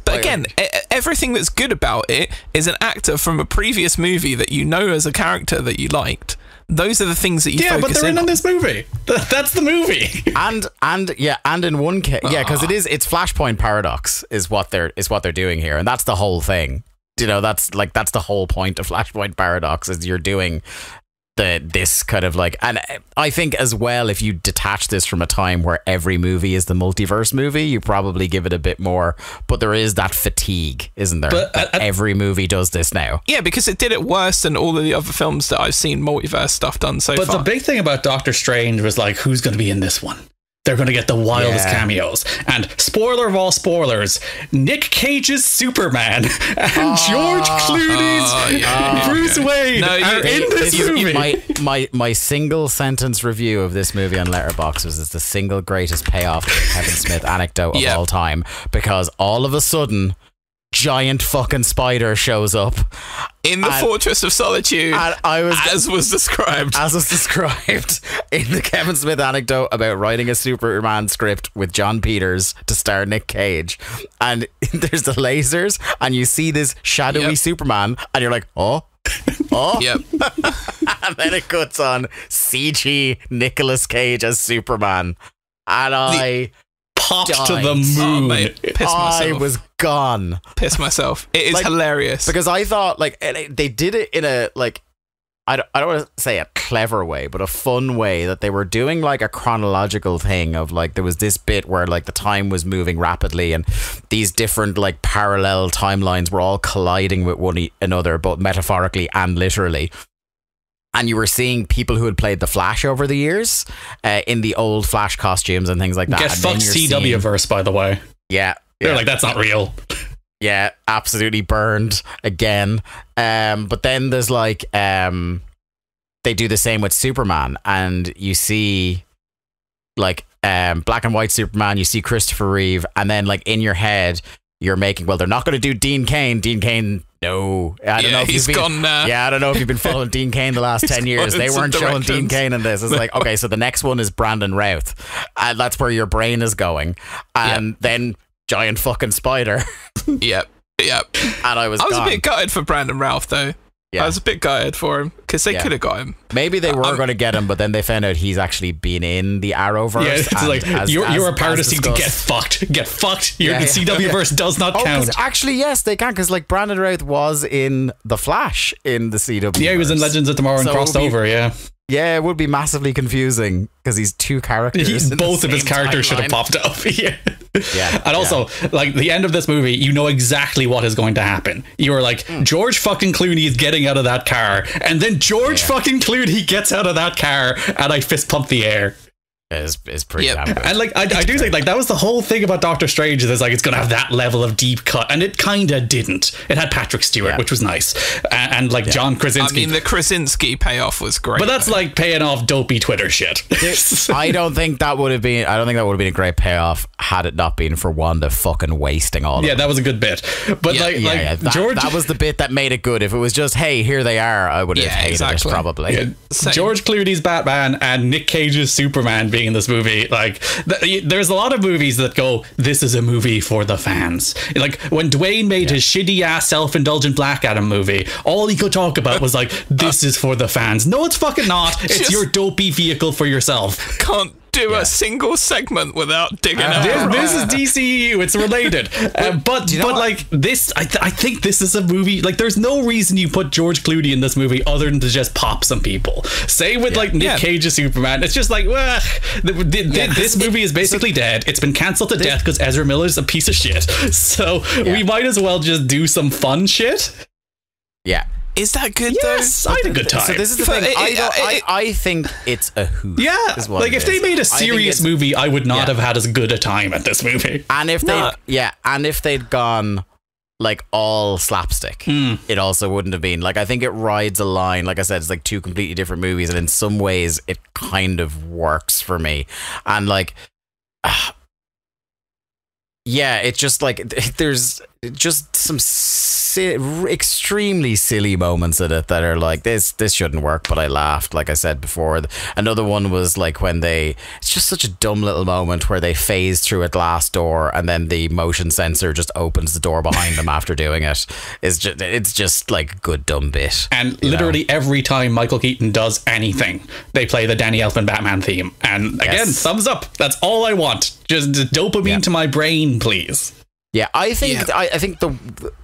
But again, everything that's good about it is an actor from a previous movie that you know as a character that you liked. those are the things that you focus
but they're in on this movie. That's the movie.
and in one case, because it's Flashpoint paradox is what they're doing here, and that's the whole thing. You know, that's the whole point of Flashpoint paradox is you're doing this kind of like, and I think as well, if you detach this from a time where every movie is the multiverse movie, you probably give it a bit more, but there is that fatigue, isn't there? But every movie does this now.
Yeah, because it did it worse than all of the other films that I've seen multiverse stuff done so far.
But the big thing about Doctor Strange was like, who's going to be in this one? They're going to get the wildest cameos. And spoiler of all spoilers, Nick Cage's Superman and George Clooney's Bruce Wayne are in this movie.
My single sentence review of this movie on Letterboxd was it's the single greatest payoff to the Kevin Smith anecdote of all time, because all of a sudden giant fucking spider shows up
in the Fortress of Solitude, as was described in the Kevin Smith anecdote about writing a Superman script with John Peters to star Nick Cage, and there's the lasers and you see this shadowy Superman and you're like, oh yep. And then it cuts on CG Nicolas Cage as Superman, and I
popped to the moon.
Oh, mate,
I was gone.
Pissed myself. It is hilarious,
because I thought like they did it in a like I don't want to say a clever way, but a fun way, that they were doing like a chronological thing of like there was this bit where like the time was moving rapidly and these different like parallel timelines were all colliding with one another, both metaphorically and literally. And you were seeing people who had played the Flash over the years in the old Flash costumes and things like that.
Get fucked CW-verse, by the way.
Yeah.
They're like, that's not real.
Yeah, absolutely burned again. But then there's like, they do the same with Superman, and you see like black and white Superman, you see Christopher Reeve, and then like in your head, you're making, well, they're not going to do Dean Cain. Dean Cain, no. I don't know if
he's gone now.
Yeah, I don't know if you've been following Dean Cain the last 10 years. They weren't showing Dean Cain in this. It's like, okay, so the next one is Brandon Routh. And that's where your brain is going. And then giant fucking spider.
Yep.
And I was
a bit gutted for Brandon Routh, though. Yeah. I was a bit gutted for him because they could have got him.
Maybe they were going to get him, but then they found out he's actually been in the Arrowverse.
Yeah, it's like you're a part of to get fucked. Get fucked. The CW-verse does not count.
Actually, yes, they can, because like Brandon Routh was in The Flash in the CW.
Yeah, he was in Legends of Tomorrow and crossed over.
Yeah, it would be massively confusing because he's two characters.
Both of his characters should have popped up.
Yeah.
And also, like, the end of this movie, you know exactly what is going to happen. You are like, George fucking Clooney is getting out of that car, and then George fucking Clooney gets out of that car, and I fist pump the air.
Is pretty damn good.
And like I do think like that was the whole thing about Doctor Strange, is like it's gonna have that level of deep cut, and it kinda didn't. It had Patrick Stewart, which was nice, and like John Krasinski.
I mean, the Krasinski payoff was great,
but that's like paying off dopey Twitter shit.
I don't think that would have been a great payoff had it not been for Wanda fucking wasting all of it.
That was a good bit, but George,
that was the bit that made it good. If it was just, hey, here they are, I would have hated it probably.
George Clooney's Batman and Nick Cage's Superman being in this movie, like there's a lot of movies that go, this is a movie for the fans. Like when Dwayne made his shitty ass self-indulgent Black Adam movie, all he could talk about was like, this is for the fans. No, it's fucking not. It's your dopey vehicle for yourself.
Can't do a single segment without digging out.
This is DCU. It's related. But like this, I think this is a movie. Like, there's no reason you put George Clooney in this movie other than to just pop some people. Same with like Nick Cage's Superman. It's just like, well, this movie is basically dead. It's been cancelled to death because Ezra Miller's a piece of shit. So we might as well just do some fun shit.
Yeah.
Is that good
though?
Yes,
I had a good time.
So this is the thing. I think it's a hoot.
Yeah, like if they made a serious movie, I would not have had as good a time at this movie.
And if they'd gone like all slapstick, it also wouldn't have been. Like, I think it rides a line. Like I said, it's like two completely different movies, and in some ways, it kind of works for me. And like, it's just like there's just some extremely silly moments in it that are like, this shouldn't work, but I laughed, like I said before. Another one was like when it's just such a dumb little moment where they phase through a glass door and then the motion sensor just opens the door behind them after doing it. It's just like a good dumb bit.
And literally every time Michael Keaton does anything, they play the Danny Elfman Batman theme. And again, thumbs up. That's all I want. Just dopamine to my brain, please.
Yeah, I think the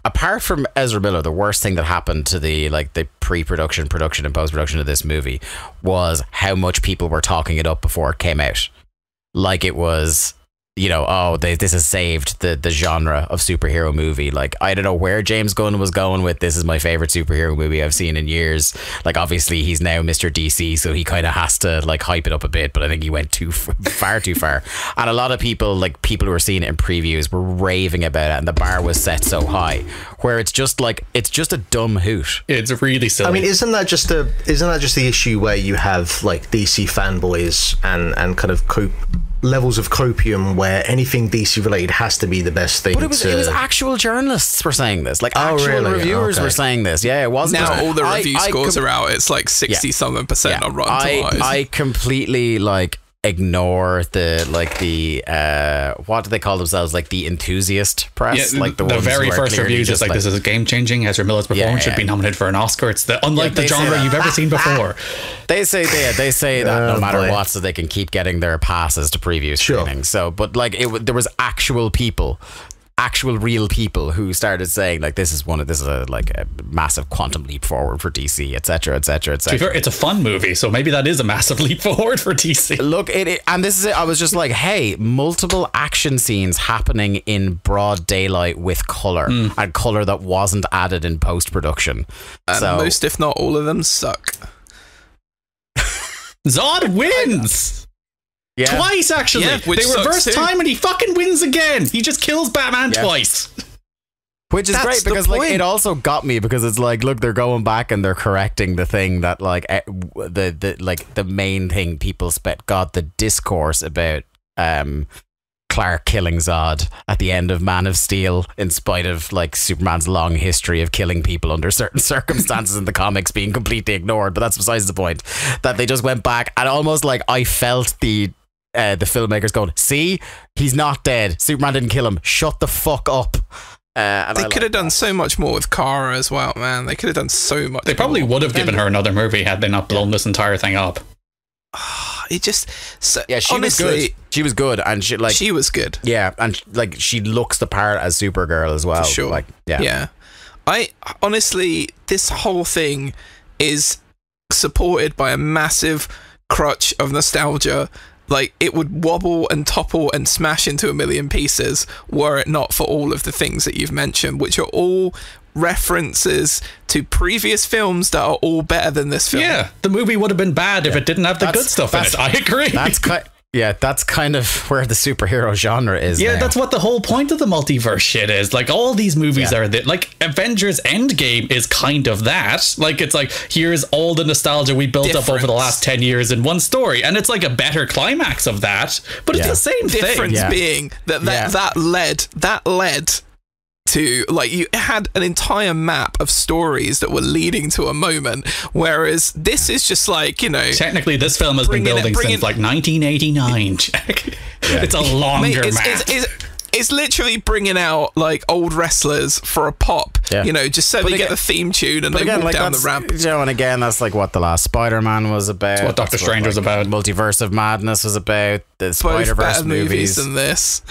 apart from Ezra Miller, the worst thing that happened to the pre-production, production, and post-production of this movie was how much people were talking it up before it came out. Like it was, this has saved the genre of superhero movie. Like, I don't know where James Gunn was going with this is my favorite superhero movie I've seen in years. Like, obviously he's now Mr. DC, so he kind of has to like hype it up a bit, but I think he went far too far. And a lot of people who were seeing it in previews were raving about it, and the bar was set so high where it's just a dumb hoot.
It's really silly.
I mean, isn't that just the issue where you have like DC fanboys and kind of levels of copium where anything DC related has to be the best thing?
But it was actual journalists were saying this. Like, actual reviewers were saying this. Yeah, it wasn't.
Now all the review scores are out. It's like 60-something% on Rotten Tomatoes.
I completely ignore the what do they call themselves, like the enthusiast press, like the
very first reviews is like, this is game changing. Ezra Miller's performance should be nominated for an Oscar. It's unlike the genre you've ever seen before.
They say that no matter what, so they can keep getting their passes to preview screenings. So, but like there was actual real people who started saying like this is a massive quantum leap forward for DC, etc., etc., etc.
To be fair, it's a fun movie, so maybe that is a massive leap forward for DC.
Look, and this is it. I was just like, hey, multiple action scenes happening in broad daylight with color and color that wasn't added in post production.
And most, if not all of them, suck.
Zod wins. Yeah. Twice, actually. Yeah, they reverse time and he fucking wins again. He just kills Batman twice.
Which is great because it also got me, because it's like, look, they're going back and they're correcting the thing that the main thing people the discourse about Clark killing Zod at the end of Man of Steel, in spite of like Superman's long history of killing people under certain circumstances in the comics being completely ignored. But that's besides the point. That they just went back and almost like I felt the filmmakers going, see, he's not dead. Superman didn't kill him. Shut the fuck up.
They could have done so much more with Kara as well, man. They could have done so much.
They probably would have given her another movie had they not blown this entire thing up.
It just
she was good. She was good, and she was good. Yeah, and like she looks the part as Supergirl as well. For sure.
I honestly, this whole thing is supported by a massive crutch of nostalgia. Like, it would wobble and topple and smash into a million pieces were it not for all of the things that you've mentioned, which are all references to previous films that are all better than this film.
Yeah, the movie would have been bad if it didn't have the good stuff in it. I agree.
That's kind of where the superhero genre is.
Yeah, that's what the whole point of the multiverse shit is. Like, all these movies are like Avengers Endgame is kind of that. Like, it's like, here's all the nostalgia we built up over the last 10 years in one story, and it's like a better climax of that, but it's the same
difference
thing.
Being that led to, like, you had an entire map of stories that were leading to a moment, whereas this is just like,
technically this film has been building since like 1989. It's a longer map.
It's literally bringing out like old wrestlers for a pop, just so they get the theme tune and they walk down the ramp.
And again, that's like what the last Spider-Man was about.
That's what Doctor Strange was about.
Multiverse of Madness was about. The Spider-Verse movies
than this.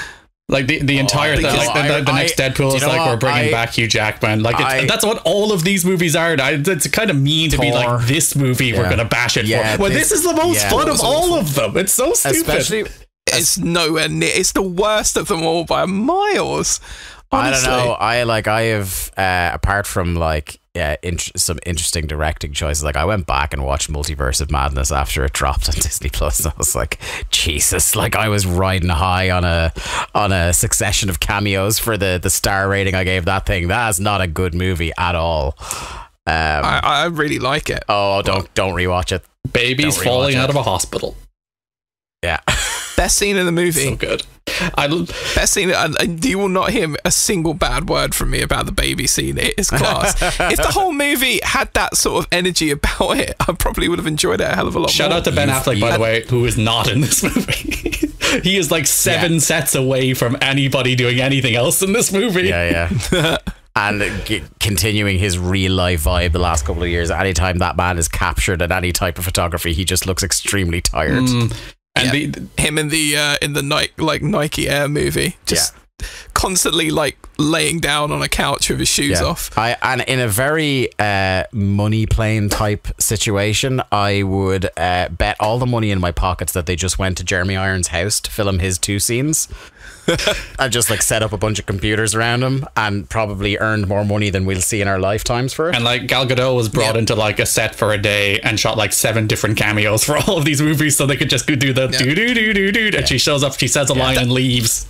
Like the entire thing, like the next Deadpool is like, we're bringing back Hugh Jackman. Like, that's what all of these movies are. It's kind of mean to be like, this movie we're gonna bash it for. Well, this is the most fun of all of them. It's so stupid.
Especially, it's nowhere near. It's the worst of them all by miles. Honestly.
I don't know. I have apart from like some interesting directing choices. Like, I went back and watched Multiverse of Madness after it dropped on Disney Plus. I was like, Jesus! Like, I was riding high on a succession of cameos for the star rating I gave that thing. That is not a good movie at all.
I really like it.
Oh, don't rewatch it.
Babies falling out of a hospital.
Yeah.
Best scene in the movie.
So good.
Best scene, you will not hear a single bad word from me about the baby scene. It is class. If the whole movie had that sort of energy about it, I probably would have enjoyed it a hell of a lot
Shout
more.
out to Ben Affleck, by the way, who is not in this movie. He is like 7 sets away from anybody doing anything else in this movie.
Yeah. And continuing his real life vibe the last couple of years. Anytime that man is captured in any type of photography, he just looks extremely tired.
And him in the Nike Air movie, just constantly like laying down on a couch with his shoes off.
And in a very money plane type situation, I would bet all the money in my pockets that they just went to Jeremy Irons' house to film his 2 scenes. And just like set up a bunch of computers around him and probably earned more money than we'll see in our lifetimes for it.
And like Gal Gadot was brought into like a set for a day and shot like 7 different cameos for all of these movies, so they could just go do the do and she shows up, she says a line and leaves.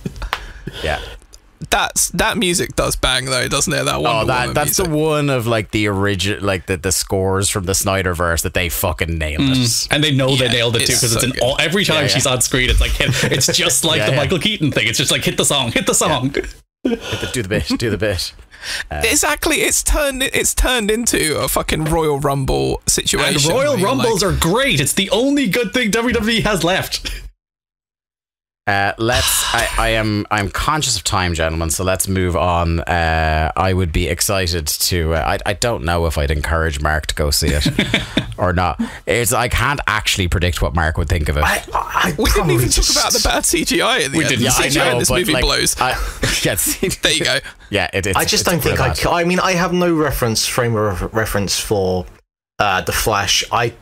That music does bang though, doesn't it? That one.
That's the one of like the original, like the scores from the Snyderverse that they fucking nailed it,
and they know they nailed it too, because it's
so
every time she's on screen, it's like it's just like the Michael Keaton thing. It's just like hit the song.
Do the bit.
Exactly, it's turned into a fucking Royal Rumble situation.
And Royal Rumbles are great. It's the only good thing WWE has left.
I'm conscious of time, gentlemen, so let's move on. I would be excited to I don't know if I'd encourage Mark to go see it or not. I can't actually predict what Mark would think of it.
We didn't even talk about the bad CGI in the end.
Didn't.
The CGI in this movie blows.
There
you go.
Yeah,
I just don't think I mean, I have no frame of reference for The Flash. I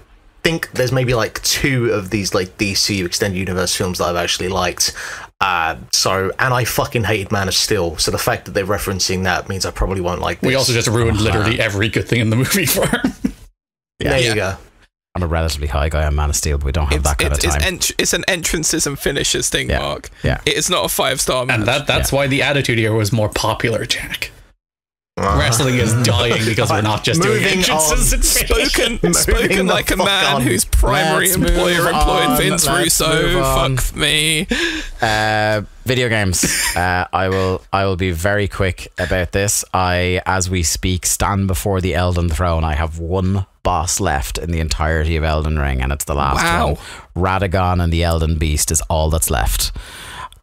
think there's maybe like 2 of these like DC extended universe films that I've actually liked. And I fucking hated Man of Steel. So the fact that they're referencing that means I probably won't like this.
We also just ruined literally every good thing in the movie for him.
There you go.
I'm a relatively high guy on Man of Steel, but we don't have that kind of time.
It's an entrances and finishes thing, Mark.
Yeah.
It's not a 5-star match.
And that's why the Attitude Era was more popular, Jack. Wrestling is dying because we're not just doing entrances and
spoken like a man whose primary employer employed Vince Russo. Fuck me.
Video games. I will be very quick about this. I, as we speak, stand before the Elden Throne. I have 1 boss left in the entirety of Elden Ring, and it's the last one. Radagon and the Elden Beast is all that's left.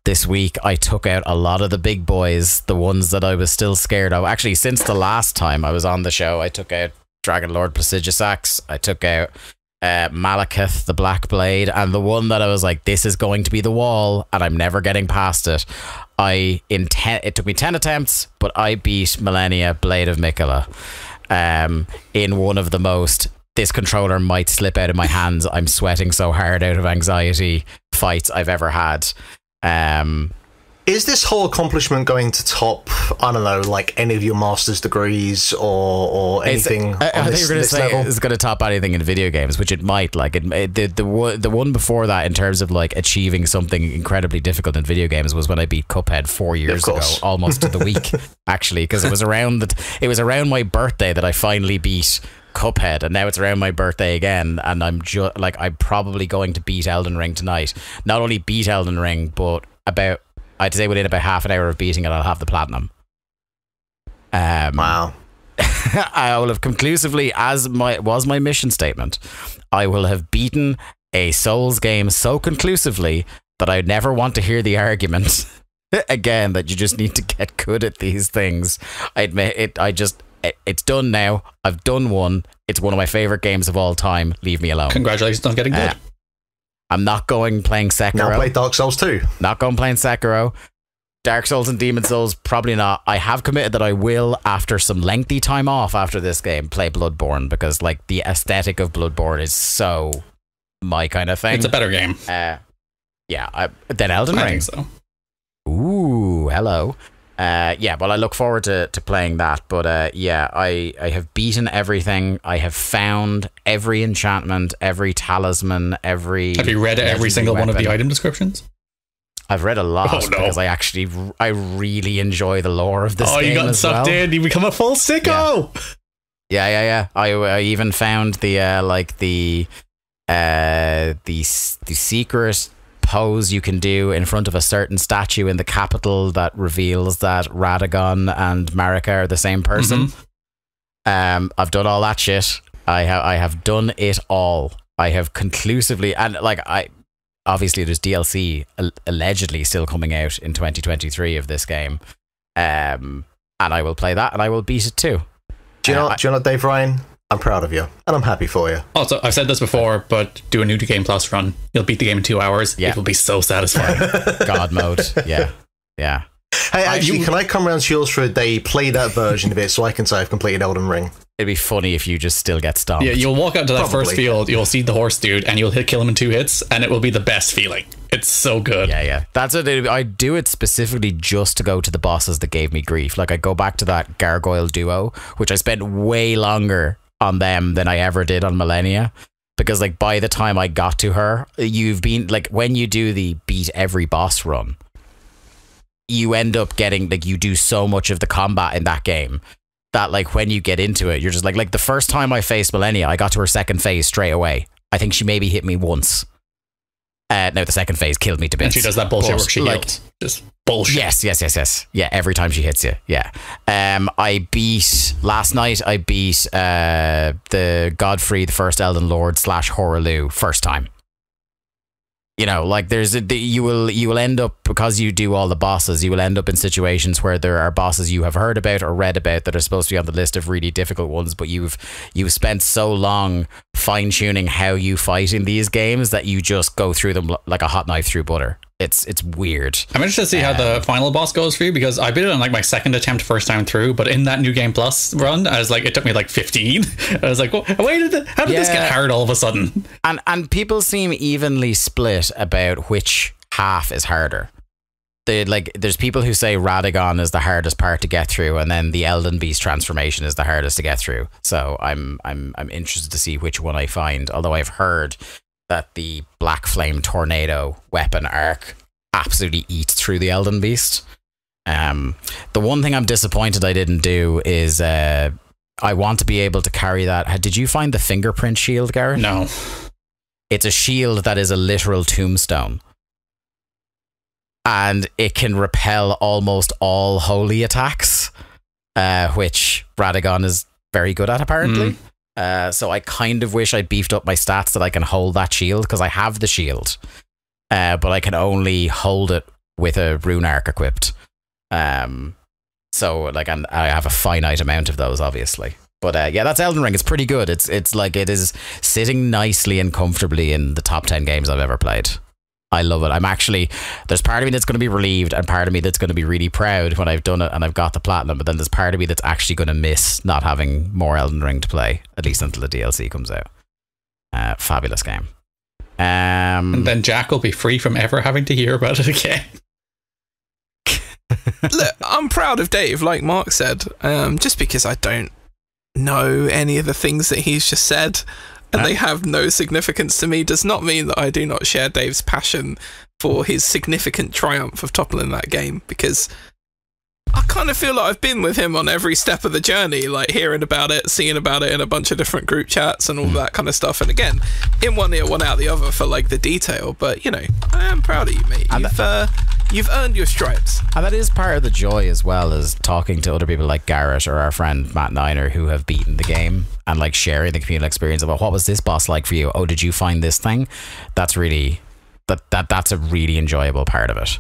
This week, I took out a lot of the big boys, the ones that I was still scared of. Actually, since the last time I was on the show, I took out Dragon Lord Plagiarisax. I took out Malekith, the Black Blade, and the one that I was like, this is going to be the wall, and I'm never getting past it. It took me 10 attempts, but I beat Millennia, Blade of Mikola, in one of the most, this controller might slip out of my hands, I'm sweating so hard out of anxiety fights I've ever had.
Is this whole accomplishment going to top, I don't know, like any of your master's degrees or anything?
I think you're going to say it's going to top anything in video games, which it might. Like the one before that, in terms of like achieving something incredibly difficult in video games, was when I beat Cuphead 4 years ago, almost to the week, actually, because it was around my birthday that I finally beat Cuphead, and now it's around my birthday again, and I'm probably going to beat Elden Ring tonight. Not only beat Elden Ring, but I'd say within about half an hour of beating it, I'll have the platinum.
Wow.
I will have conclusively, as was my mission statement, I will have beaten a Souls game so conclusively that I never want to hear the argument again that you just need to get good at these things. I admit it. It's done now. I've done one. It's one of my favorite games of all time. Leave me alone.
Congratulations on getting good.
I'm not going playing Sekiro.
Now play Dark Souls 2.
Not going playing Sekiro. Dark Souls and Demon Souls, probably not. I have committed that I will, after some lengthy time off after this game, play Bloodborne, because like the aesthetic of Bloodborne is so my kind of thing.
It's a better game.
Than Elden Ring.
I think so.
Ooh, hello. Well, I look forward to playing that, but I have beaten everything. I have found every enchantment, every talisman, every...
Have you read every single one of the item descriptions?
I've read a lot because I really enjoy the lore of this game.
You got sucked in. You become a full sicko.
Yeah. I even found the secret pose you can do in front of a certain statue in the capital that reveals that Radagon and Marika are the same person. I've done all that shit. I have done it all. I have conclusively, and like obviously there's DLC allegedly still coming out in 2023 of this game, and I will play that and I will beat it too.
Do you know, Dave Ryan? I'm proud of you, and I'm happy for you.
Also, I've said this before, but do a New Game Plus run. You'll beat the game in 2 hours. Yeah. It will be so satisfying.
God mode. Yeah.
Hey, actually, can I come around to yours for a day, play that version of it, so I can say I've completed Elden Ring?
It'd be funny if you just still get stomped.
Yeah, you'll walk out to that first field, you'll see the horse dude, and you'll kill him in 2 hits, and it will be the best feeling. It's so good.
Yeah. That's it. I do it specifically just to go to the bosses that gave me grief. Like, I go back to that Gargoyle duo, which I spent way longer on them than I ever did on Millennia, because like by the time I got to her, you've been like, when you do the beat every boss run, you end up getting like, you do so much of the combat in that game that like when you get into it, you're just like the first time I faced Millennia, I got to her second phase straight away. I think she maybe hit me once. No, the second phase killed me to bits.
And she does that bullshit where she heals. Just bullshit.
Yes. Yeah, every time she hits you. Yeah. Last night I beat the Godfrey, the First Elden Lord / Horaloo first time. You know, like you will end up, because you do all the bosses, you will end up in situations where there are bosses you have heard about or read about that are supposed to be on the list of really difficult ones, but you've spent so long fine-tuning how you fight in these games that you just go through them like a hot knife through butter. It's weird.
I'm interested to see how the final boss goes for you, because I beat it on like my second attempt first time through, but in that New Game Plus run, I was like, it took me like 15. I was like, how did this get hard all of a sudden?
And people seem evenly split about which half is harder. There's people who say Radagon is the hardest part to get through, and then the Elden Beast transformation is the hardest to get through. So I'm interested to see which one I find, although I've heard that the Black Flame Tornado weapon arc absolutely eats through the Elden Beast. The one thing I'm disappointed I didn't do is I want to be able to carry that. Did you find the fingerprint shield, Garrett?
No.
It's a shield that is a literal tombstone. And it can repel almost all holy attacks, which Radagon is very good at, apparently. So I kind of wish I'd beefed up my stats that I can hold that shield, because I have the shield, but I can only hold it with a rune arc equipped. So like, and I have a finite amount of those, obviously. But yeah, that's Elden Ring. It's pretty good. It's like, it is sitting nicely and comfortably in the top 10 games I've ever played. I love it. There's part of me that's going to be relieved and part of me that's going to be really proud when I've done it and I've got the platinum, but then there's part of me that's actually going to miss not having more Elden Ring to play, at least until the DLC comes out. Fabulous game.
And then Jack will be free from ever having to hear about it again.
Look, I'm proud of Dave, like Mark said, just because I don't know any of the things that he's just said, and they have no significance to me, does not mean that I do not share Dave's passion for his significant triumph of toppling that game, because I kind of feel like I've been with him on every step of the journey, like hearing about it, seeing about it in a bunch of different group chats and all that kind of stuff. And again, in one ear, one out the other for like the detail. But, you know, I am proud of you, mate. You've earned your stripes.
And that is part of the joy, as well as talking to other people like Garrett or our friend Matt Niner who have beaten the game, and like sharing the communal experience about what was this boss like for you? Oh, did you find this thing? That's really, that's a really enjoyable part of it.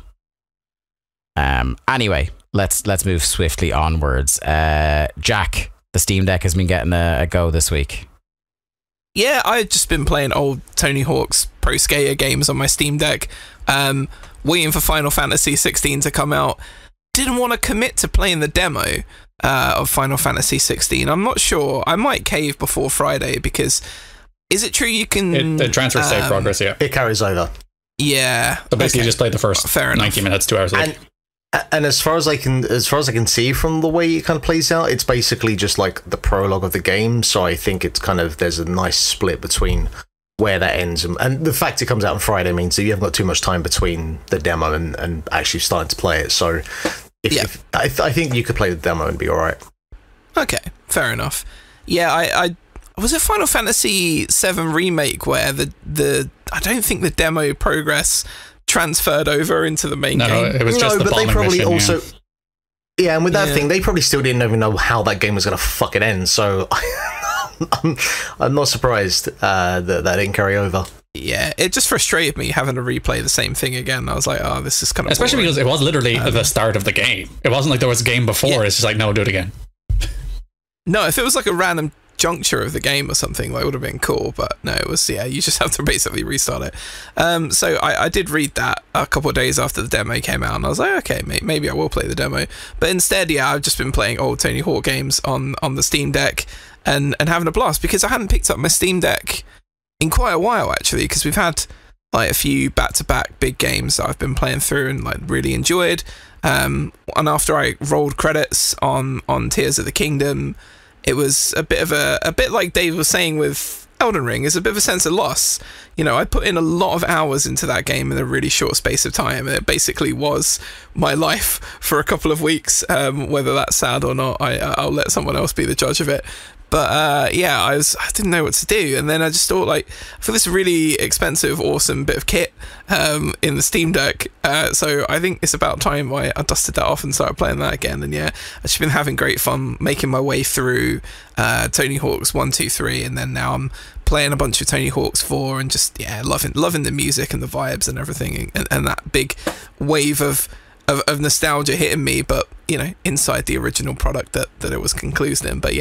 Anyway, let's move swiftly onwards. Jack, the Steam Deck has been getting a go this week.
Yeah, I've just been playing old Tony Hawk's Pro Skater games on my Steam Deck, waiting for Final Fantasy 16 to come out. Didn't want to commit to playing the demo of Final Fantasy 16. I'm not sure. I might cave before Friday, because is it true you can...
It transfers save progress, yeah.
It carries over.
Yeah.
So basically, you just play the first 90 minutes, 2 hours later.
And as far as I can see from the way it kind of plays out, it's basically just like the prologue of the game. So I think it's kind of, there's a nice split between where that ends, and the fact it comes out on Friday means that you haven't got too much time between the demo and actually starting to play it. So I think you could play the demo and be all right.
Okay, fair enough. Yeah, I was it Final Fantasy 7 Remake where the I don't think the demo progress transferred over into the main game.
It was just the bombing mission,
and with that thing, they probably still didn't even know how that game was going to fucking end. So I'm not surprised that didn't carry over.
Yeah, it just frustrated me having to replay the same thing again. I was like, oh, this is kind of
especially
boring.
Because it was literally the start of the game. It wasn't like there was a game before. Yeah. It's just like, no, do it again.
No, if it was like a random juncture of the game or something, that would have been cool. But no, it was, you just have to basically restart it. So I did read that a couple of days after the demo came out, and I was like, okay, maybe I will play the demo. But instead, I've just been playing old Tony Hawk games on the Steam Deck and having a blast, because I hadn't picked up my Steam Deck in quite a while, actually, because we've had like a few back-to-back big games that I've been playing through and like really enjoyed. And after I rolled credits on Tears of the Kingdom, it was a bit like Dave was saying with Elden Ring, is a bit of a sense of loss. I put in a lot of hours into that game in a really short space of time, and it basically was my life for a couple of weeks. Whether that's sad or not, I'll let someone else be the judge of it. But I didn't know what to do, and then I just thought, like, for this really expensive, awesome bit of kit in the Steam Deck, so I think it's about time I dusted that off and started playing that again. And I've just been having great fun making my way through Tony Hawk's 1, 2, 3, and then now I'm playing a bunch of Tony Hawk's 4, and just loving the music and the vibes and everything, and that big wave of nostalgia hitting me, but inside the original product that it was concluded in. But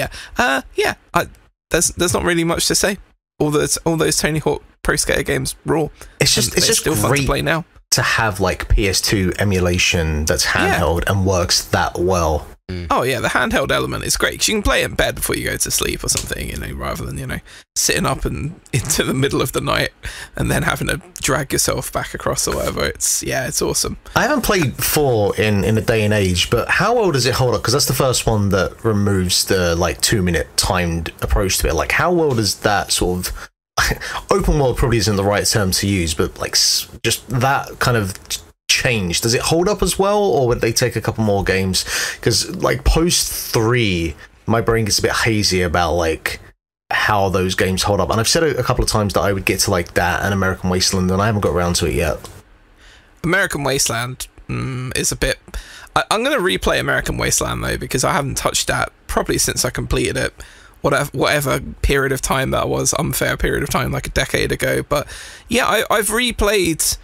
there's not really much to say. All those Tony Hawk Pro Skater games raw.
It's just
still
great
fun to play now
to have like PS2 emulation that's handheld and works that well.
Oh yeah, the handheld element is great, because you can play it in bed before you go to sleep or something, rather than sitting up and into the middle of the night and then having to drag yourself back across or whatever. It's awesome.
I haven't played 4 in a day and age, but how well does it hold up? Because that's the first one that removes the like 2-minute timed approach to it. Like, how well does that sort of open world probably isn't the right term to use, but like just that kind of change, does it hold up as well, or would they take a couple more games? Because like post 3, my brain gets a bit hazy about like how those games hold up, and I've said a couple of times that I would get to like that and American Wasteland, and I haven't got around to it yet.
American Wasteland is a bit... I'm going to replay American Wasteland though, because I haven't touched that probably since I completed it, whatever period of time that was, unfair period of time, like a decade ago. But I've replayed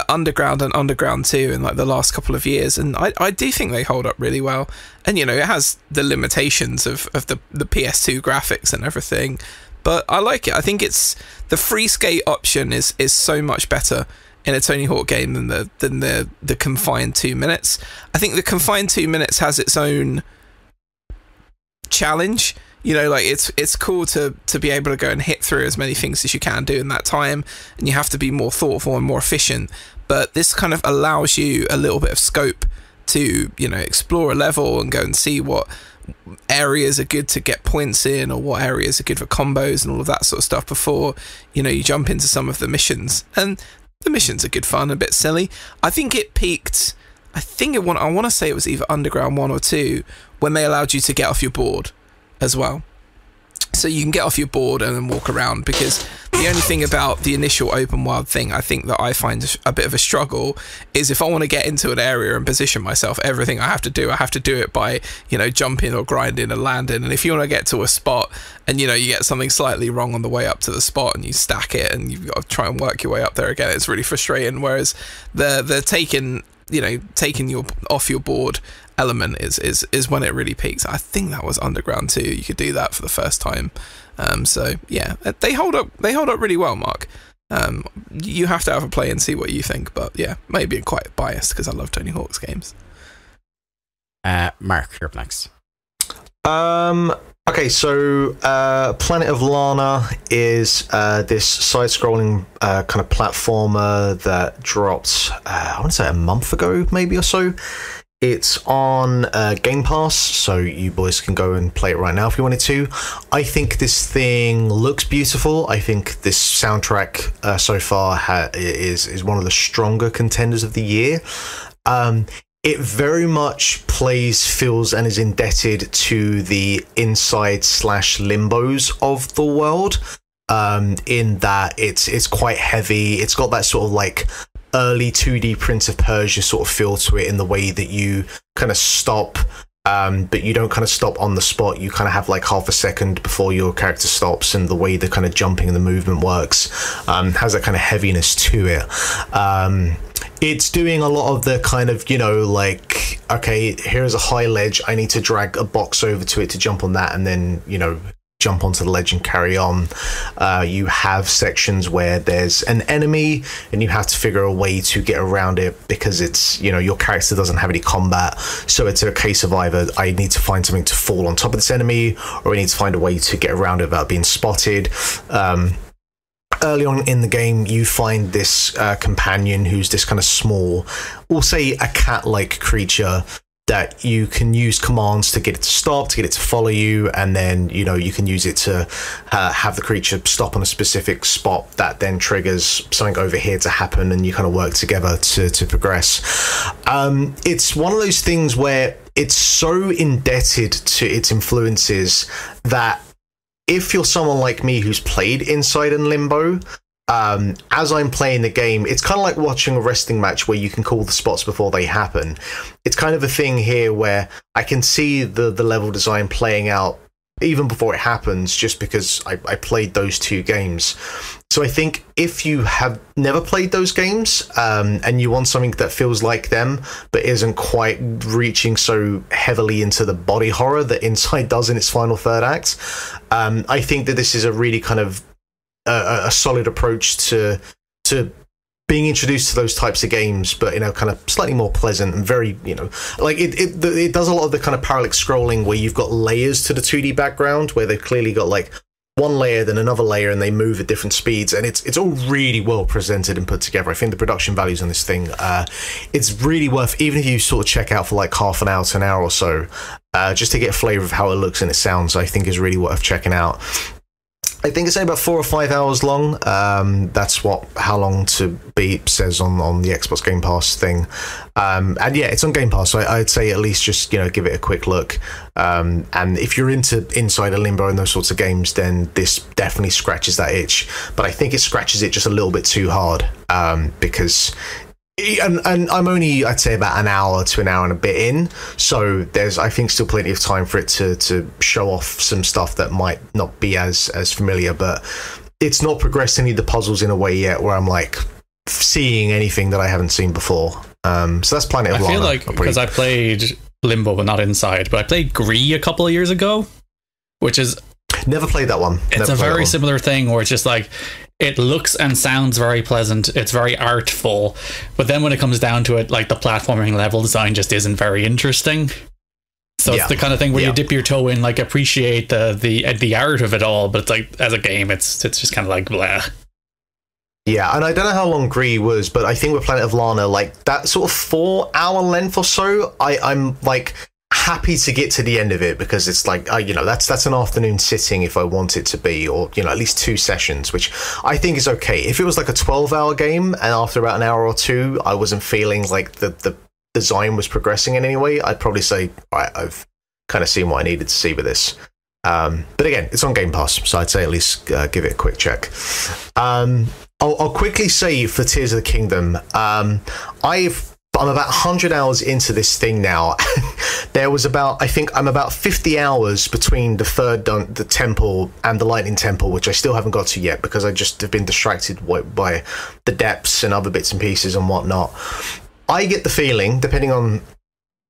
Underground and Underground 2 in like the last couple of years, and I do think they hold up really well. And it has the limitations of the PS2 graphics and everything, but I like it. I think it's the free skate option is so much better in a Tony Hawk game than the confined 2 minutes. I think the confined 2 minutes has its own challenge. Like it's cool to be able to go and hit through as many things as you can do in that time, and you have to be more thoughtful and more efficient. But this kind of allows you a little bit of scope to, explore a level and go and see what areas are good to get points in, or what areas are good for combos and all of that sort of stuff before, you jump into some of the missions. And the missions are good fun, a bit silly. I think it peaked, I want to say it was either Underground 1 or 2, when they allowed you to get off your board as well. So you can get off your board and then walk around, because the only thing about the initial open world thing I think that I find a bit of a struggle is if I want to get into an area and position myself, everything I have to do it by, jumping or grinding and landing. And if you want to get to a spot and, you get something slightly wrong on the way up to the spot and you stack it and you've got to try and work your way up there again, it's really frustrating. Whereas the taking you off your board element is when it really peaks. I think that was Underground 2. You could do that for the first time. So yeah, they hold up really well, Mark. You have to have a play and see what you think, but yeah, maybe quite biased because I love Tony Hawk's games.
Mark, you're up next.
Okay, so Planet of Lana is this side-scrolling kind of platformer that dropped, I want to say a month ago, maybe or so. It's on Game Pass, so you boys can go and play it right now if you wanted to. I think this thing looks beautiful. I think this soundtrack so far is one of the stronger contenders of the year. It very much plays, feels, and is indebted to the inside/limbos of the world. In that it's quite heavy. It's got that sort of like early 2D Prince of Persia sort of feel to it, in the way that you kind of stop, but you don't kind of stop on the spot. You kind of have like half a second before your character stops, and the way the kind of jumping and the movement works has that kind of heaviness to it. It's doing a lot of the kind of, you know, like, okay, here's a high ledge, I need to drag a box over to it to jump on that, and then, you know, jump onto the ledge and carry on. You have sections where there's an enemy and you have to figure a way to get around it, because it's, you know, your character doesn't have any combat, so it's a case of either I need to find something to fall on top of this enemy, or I need to find a way to get around it without being spotted. Early on in the game, you find this companion who's this kind of small, we'll say a cat-like creature, that you can use commands to get it to stop, to get it to follow you, and then, you know, you can use it to have the creature stop on a specific spot that then triggers something over here to happen, and you kind of work together to progress. It's one of those things where it's so indebted to its influences that if you're someone like me who's played Inside and Limbo, as I'm playing the game, it's kind of like watching a wrestling match where you can call the spots before they happen. It's kind of a thing here where I can see the level design playing out even before it happens, just because I played those two games. So I think if you have never played those games, and you want something that feels like them, but isn't quite reaching so heavily into the body horror that Inside does in its final third act, I think that this is a really kind of a solid approach to being introduced to those types of games, but in a kind of slightly more pleasant and very, you know, like it does a lot of the kind of parallax scrolling where you've got layers to the 2D background, where they've clearly got like one layer, then another layer, and they move at different speeds, and it's all really well presented and put together. I think the production values on this thing, it's really worth, even if you sort of check out for like half an hour to an hour or so, just to get a flavour of how it looks and it sounds, I think is really worth checking out. I think it's about 4 or 5 hours long. That's how long to beat says on the Xbox Game Pass thing. And yeah, it's on Game Pass, so I'd say at least just, you know, give it a quick look. And if you're into Inside and Limbo and those sorts of games, then this definitely scratches that itch. But I think it scratches it just a little bit too hard, because... And I'm only, I'd say, about an hour to an hour and a bit in, so there's, I think, still plenty of time for it to show off some stuff that might not be as familiar, but it's not progressed any of the puzzles in a way yet where I'm like seeing anything that I haven't seen before. So that's plenty of Lana.
I feel like, because I played Limbo but not Inside, but I played Gree a couple of years ago, which is...
Never played that one.
It's a very similar thing where it's just like, it looks and sounds very pleasant, it's very artful, but then when it comes down to it, like, the platforming level design just isn't very interesting. So it's the kind of thing where you dip your toe in, like, appreciate the art of it all, but it's like, as a game, it's just kind of like blah.
Yeah, and I don't know how long Gree was, but I think with Planet of Lana, like, that sort of 4-hour length or so, I'm like happy to get to the end of it, because it's like, you know, that's an afternoon sitting if I want it to be, or, you know, at least 2 sessions, which I think is okay. If it was like a 12-hour game and after about an hour or two I wasn't feeling like the design was progressing in any way, I'd probably say, right, I've kind of seen what I needed to see with this. But again, it's on Game Pass, so I'd say at least give it a quick check. I'll quickly say for Tears of the Kingdom, I'm about 100 hours into this thing now. There was I think I'm about 50 hours between the temple and the Lightning Temple, which I still haven't got to yet, because I just have been distracted by the depths and other bits and pieces and whatnot. I get the feeling, depending on,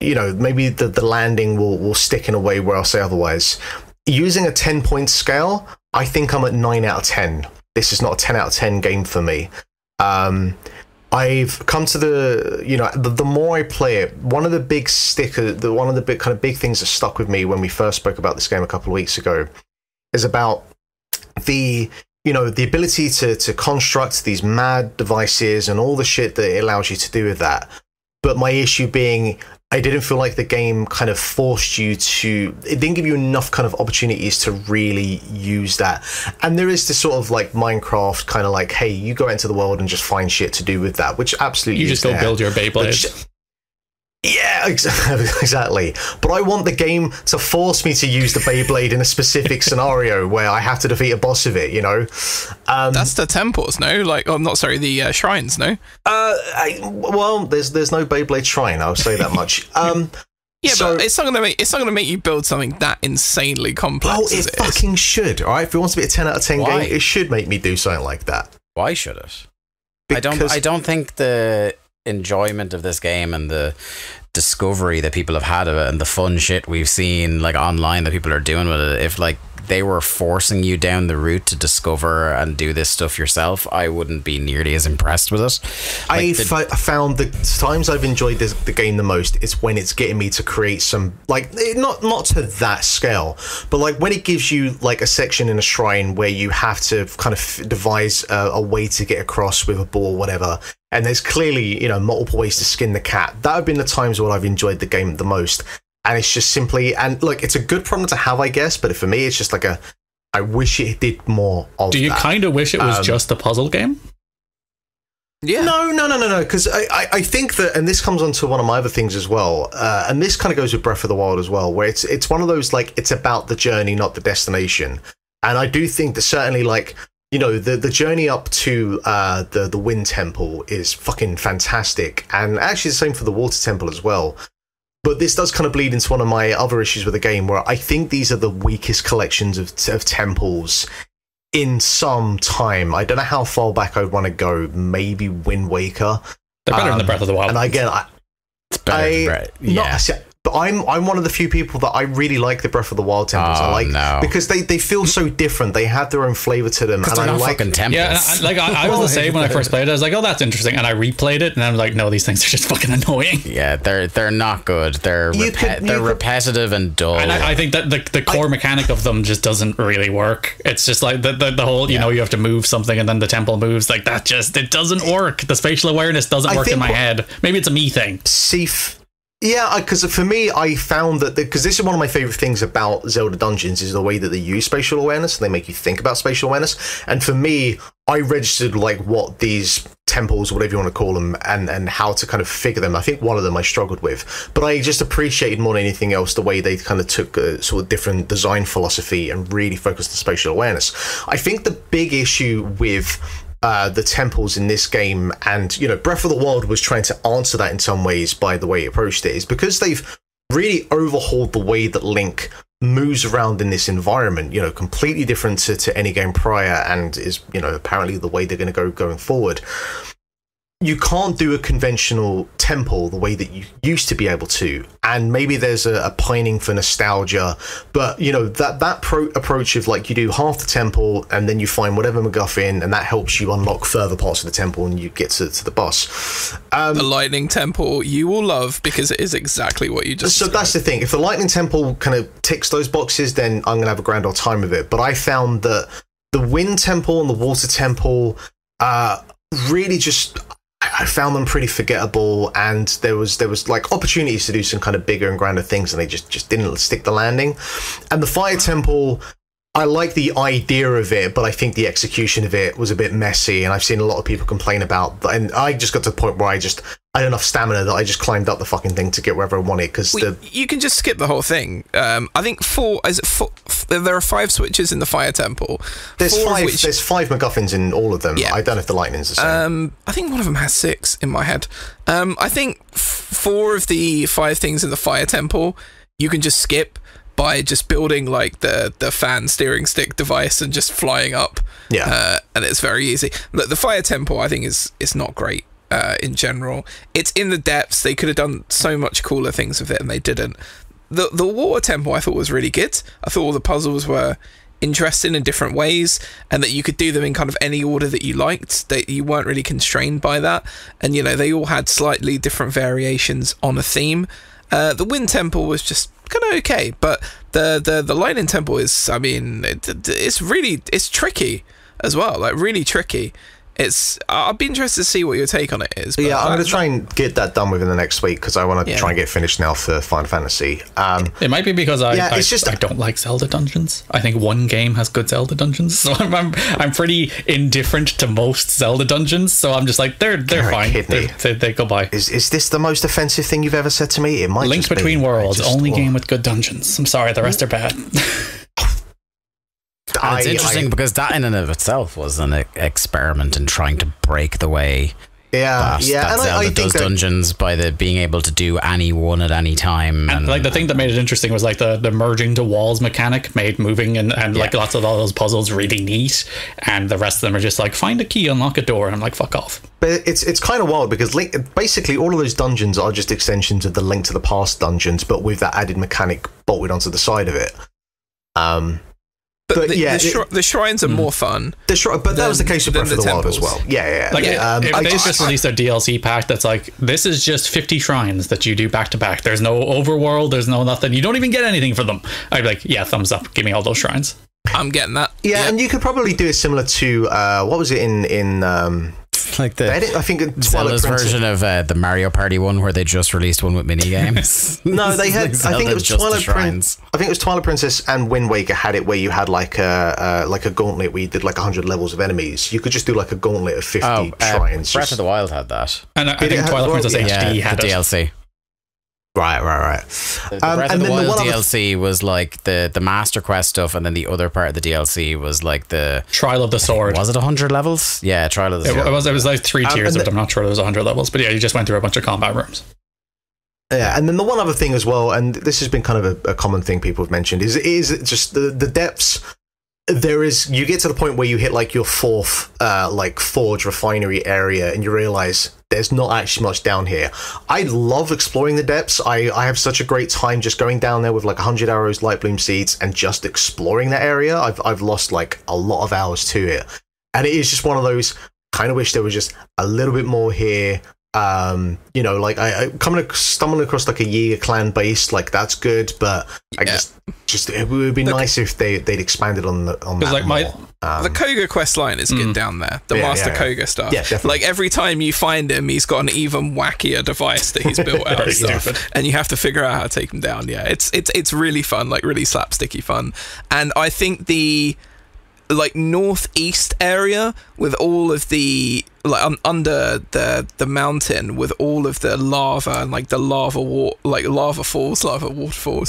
you know, maybe the landing will stick in a way where I'll say otherwise. Using a 10-point scale, I think I'm at 9 out of 10. This is not a 10 out of 10 game for me. I've come to the more I play it, one of the big things that stuck with me when we first spoke about this game a couple of weeks ago is about the ability to construct these mad devices and all the shit that it allows you to do with that. But my issue being, I didn't feel like the game kind of forced you to... It didn't give you enough kind of opportunities to really use that. And there is this sort of like Minecraft kind of like, hey, you go into the world and just find shit to do with that, which absolutely
you just go build your Beyblade.
Yeah, exactly. But I want the game to force me to use the Beyblade in a specific scenario where I have to defeat a boss of it, you know?
That's the temples, no? Like, oh, not sorry, the shrines, no?
Well, there's no Beyblade shrine, I'll say that much.
Yeah, so, but it's not gonna make you build something that insanely complex.
Oh, it fucking should, all right? If it wants to be a 10 out of 10 game, it should make me do something like that.
Why should it? Because I don't think the enjoyment of this game and the discovery that people have had of it and the fun shit we've seen like online that people are doing with it, if like they were forcing you down the route to discover and do this stuff yourself, I wouldn't be nearly as impressed with it.
Like I found the times I've enjoyed the game the most is when it's getting me to create some, like, not to that scale, but like when it gives you like a section in a shrine where you have to kind of devise a way to get across with a ball or whatever, and there's clearly, you know, multiple ways to skin the cat. That have been the times when I've enjoyed the game the most. And it's just simply, and look, it's a good problem to have, I guess, but for me, it's just like I wish it did more of that.
Do you kind of wish it was just a puzzle game?
Yeah. No, because I think that, and this comes on to one of my other things as well, and this kind of goes with Breath of the Wild as well, where it's one of those, like, it's about the journey, not the destination. And I do think that certainly, like, you know, the journey up to the Wind Temple is fucking fantastic, and actually the same for the Water Temple as well. But this does kind of bleed into one of my other issues with the game, where I think these are the weakest collections of temples in some time. I don't know how far back I'd want to go. Maybe Wind Waker.
They're better than the Breath of the Wild.
And again,
it's better.
But I'm one of the few people that I really like the Breath of the Wild temples. I like because they feel so different. They have their own flavor to them, and
they're
I
not
like
fucking temples.
Yeah, I was the same when I first played it. I was like, oh, that's interesting, and I replayed it, and I was like, no, these things are just fucking annoying.
Yeah, they're not good. They're repetitive and dull.
And I think that the core mechanic of them just doesn't really work. It's just like the whole, you know, you have to move something and then the temple moves, like that. It doesn't work. The spatial awareness doesn't work in my head. Maybe it's a me thing.
Yeah, because for me, I found that, because this is one of my favorite things about Zelda Dungeons, is the way that they use spatial awareness, and they make you think about spatial awareness. And for me, I registered like what these temples, whatever you want to call them, and how to kind of figure them. I think one of them I struggled with, but I just appreciated more than anything else the way they kind of took a sort of different design philosophy and really focused on spatial awareness. I think the big issue with the temples in this game, and, you know, Breath of the Wild was trying to answer that in some ways by the way it approached it, is because they've really overhauled the way that Link moves around in this environment, you know, completely different to any game prior, and is, you know, apparently the way they're going to go going forward. You can't do a conventional temple the way that you used to be able to, and maybe there's a pining for nostalgia, but, you know, that approach of, like, you do half the temple and then you find whatever MacGuffin, and that helps you unlock further parts of the temple and you get to the boss.
The Lightning Temple you will love, because it is exactly what you just
So that's the thing. If the Lightning Temple kind of ticks those boxes, then I'm going to have a grand old time with it. But I found that the Wind Temple and the Water Temple really just, I found them pretty forgettable, and there was like opportunities to do some kind of bigger and grander things, and they just didn't stick the landing. And the Fire Temple, I like the idea of it, but I think the execution of it was a bit messy, and I've seen a lot of people complain about that. And I just got to the point where I had enough stamina that I just climbed up the fucking thing to get wherever I wanted, because
you can just skip the whole thing. I think there are 5 switches in the Fire Temple.
There's 5 MacGuffins in all of them. Yeah. I don't know if the Lightning's the same.
I think one of them has 6 in my head. I think 4 of the 5 things in the Fire Temple you can just skip by just building like the fan steering stick device and just flying up. Yeah. And it's very easy. Look, the Fire Temple, I think, is not great in general. It's in the depths. They could have done so much cooler things with it, and they didn't. The Water Temple, I thought, was really good. I thought all the puzzles were interesting in different ways, and that you could do them in kind of any order that you liked. That you weren't really constrained by that, and, you know, they all had slightly different variations on a theme. The Wind Temple was just kind of okay, but the Lightning Temple is, I mean, it's tricky as well, like really tricky. I'll be interested to see what your take on it is.
Yeah, I'm going to try and get that done within the next week because I want to try and get finished now for Final Fantasy.
It might be because I don't like Zelda dungeons. I think one game has good Zelda dungeons, so I'm pretty indifferent to most Zelda dungeons. So I'm just like they're fine. They go by.
Is this the most offensive thing you've ever said to me? It might.
Link Between Worlds, only game with good dungeons. I'm sorry, the rest are bad.
It's interesting because that in and of itself was an experiment in trying to break the way that Zelda does dungeons by being able to do any one at any time.
And like the thing that made it interesting was like the merging to walls mechanic made moving and like lots of all those puzzles really neat, and the rest of them are just like find a key, unlock a door, and I'm like fuck off.
But it's kind of wild because basically all of those dungeons are just extensions of the Link to the Past dungeons, but with that added mechanic bolted onto the side of it.
But the shrines are more fun.
But that was the case with Breath of the Wild as well. Yeah.
Like if they just released a DLC pack that's like, this is just 50 shrines that you do back to back. There's no overworld. There's no nothing. You don't even get anything for them. I'd be like, yeah, thumbs up. Give me all those shrines.
I'm getting that.
Yeah, and you could probably do it similar to what was it in
like
I think
Zelda's version of the Mario Party one where they just released one with mini games.
No, they had. I think it was Twilight Princess. I think it was Twilight Princess and Wind Waker had it where you had like a gauntlet where you did like 100 levels of enemies. You could just do like a gauntlet of 50 shrines.
Breath of the Wild had that,
and I think Twilight Princess HD had
the DLC.
Right.
The Breath of the Wild DLC was like the Master Quest stuff, and then the other part of the DLC was like the
Trial of the Sword.
Was it 100 levels? Yeah, Trial of the Sword.
It was like 3 tiers, but I'm not sure it was 100 levels. But yeah, you just went through a bunch of combat rooms.
Yeah, and then the one other thing as well, and this has been kind of a common thing people have mentioned, is just the depths. You get to the point where you hit like your fourth forge refinery area, and you realize there's not actually much down here. I love exploring the depths. I have such a great time just going down there with like 100 arrows, light bloom seeds, and just exploring that area. I've lost like a lot of hours to it, and it is just one of those. Kind of wish there was just a little bit more here. Like I stumbling across like a Yeager clan base, like that's good, but I just it would be nice if they'd expanded on that like more.
The Koga quest line is good down there. The Master Koga stuff. Yeah, definitely. Like every time you find him, he's got an even wackier device that he's built out of stuff, and you have to figure out how to take him down. Yeah, it's really fun, like really slapsticky fun, and I think the like northeast area with all of the like under the mountain with all of the lava and like the lava waterfalls,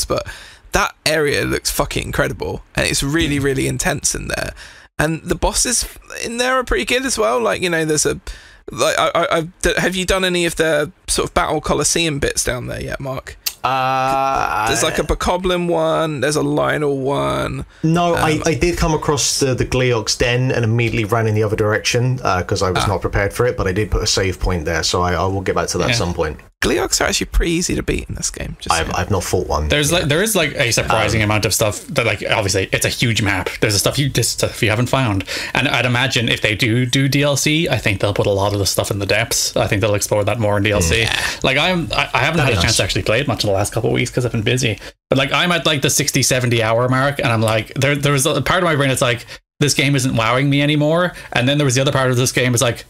but that area looks fucking incredible, and it's really really intense in there, and the bosses in there are pretty good as well. Like, you know, there's a like have you done any of the sort of Battle Coliseum bits down there yet, Mark? There's like a Bokoblin one, there's a Lionel one.
No, I did come across the Gleok's den and immediately ran in the other direction because I was not prepared for it, but I did put a save point there, so I will get back to that at some point.
Gleoks are actually pretty easy to beat in this game.
I've not fought one.
There is like a surprising amount of stuff that, like, obviously it's a huge map. There's stuff you haven't found, and I'd imagine if they do DLC, I think they'll put a lot of the stuff in the depths. I think they'll explore that more in DLC. Like I haven't had a chance to actually play it much in the last couple of weeks because I've been busy. But like I'm at like the 60-70 hour mark, and I'm like there was a part of my brain that's like, this game isn't wowing me anymore, and then there was the other part of this game is like,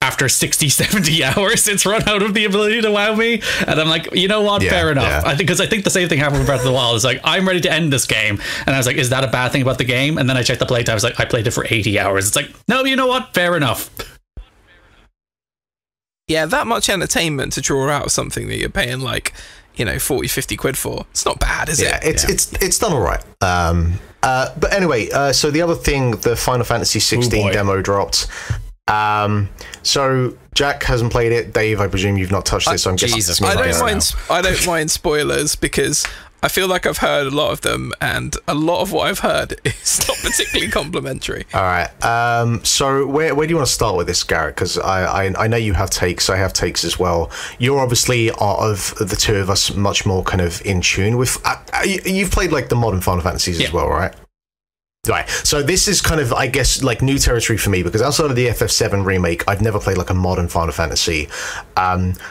after 60-70 hours, it's run out of the ability to wow me, and I'm like, you know what, fair enough. I think the same thing happened with Breath of the Wild. It's like, I'm ready to end this game, and I was like, is that a bad thing about the game? And then I checked the playtime. I was like, I played it for 80 hours. It's like, no, you know what, fair enough.
Yeah, that much entertainment to draw out something that you're paying like, you know, 40-50 quid for, it's not bad, is it?
It's done all right. But anyway, so the other thing, the Final Fantasy 16 demo dropped. So Jack hasn't played it. Dave, I presume you've not touched this. So I'm
guessing I don't mind spoilers because I feel like I've heard a lot of them, and a lot of what I've heard is not particularly complimentary.
All right. So where do you want to start with this, Garrett? Because I know you have takes. I have takes as well. You're obviously, of the two of us, much more kind of in tune with. You've played like the modern Final Fantasies as well, right? Right, so this is kind of, I guess, like new territory for me, because outside of the FF7 remake, I've never played like a modern Final Fantasy.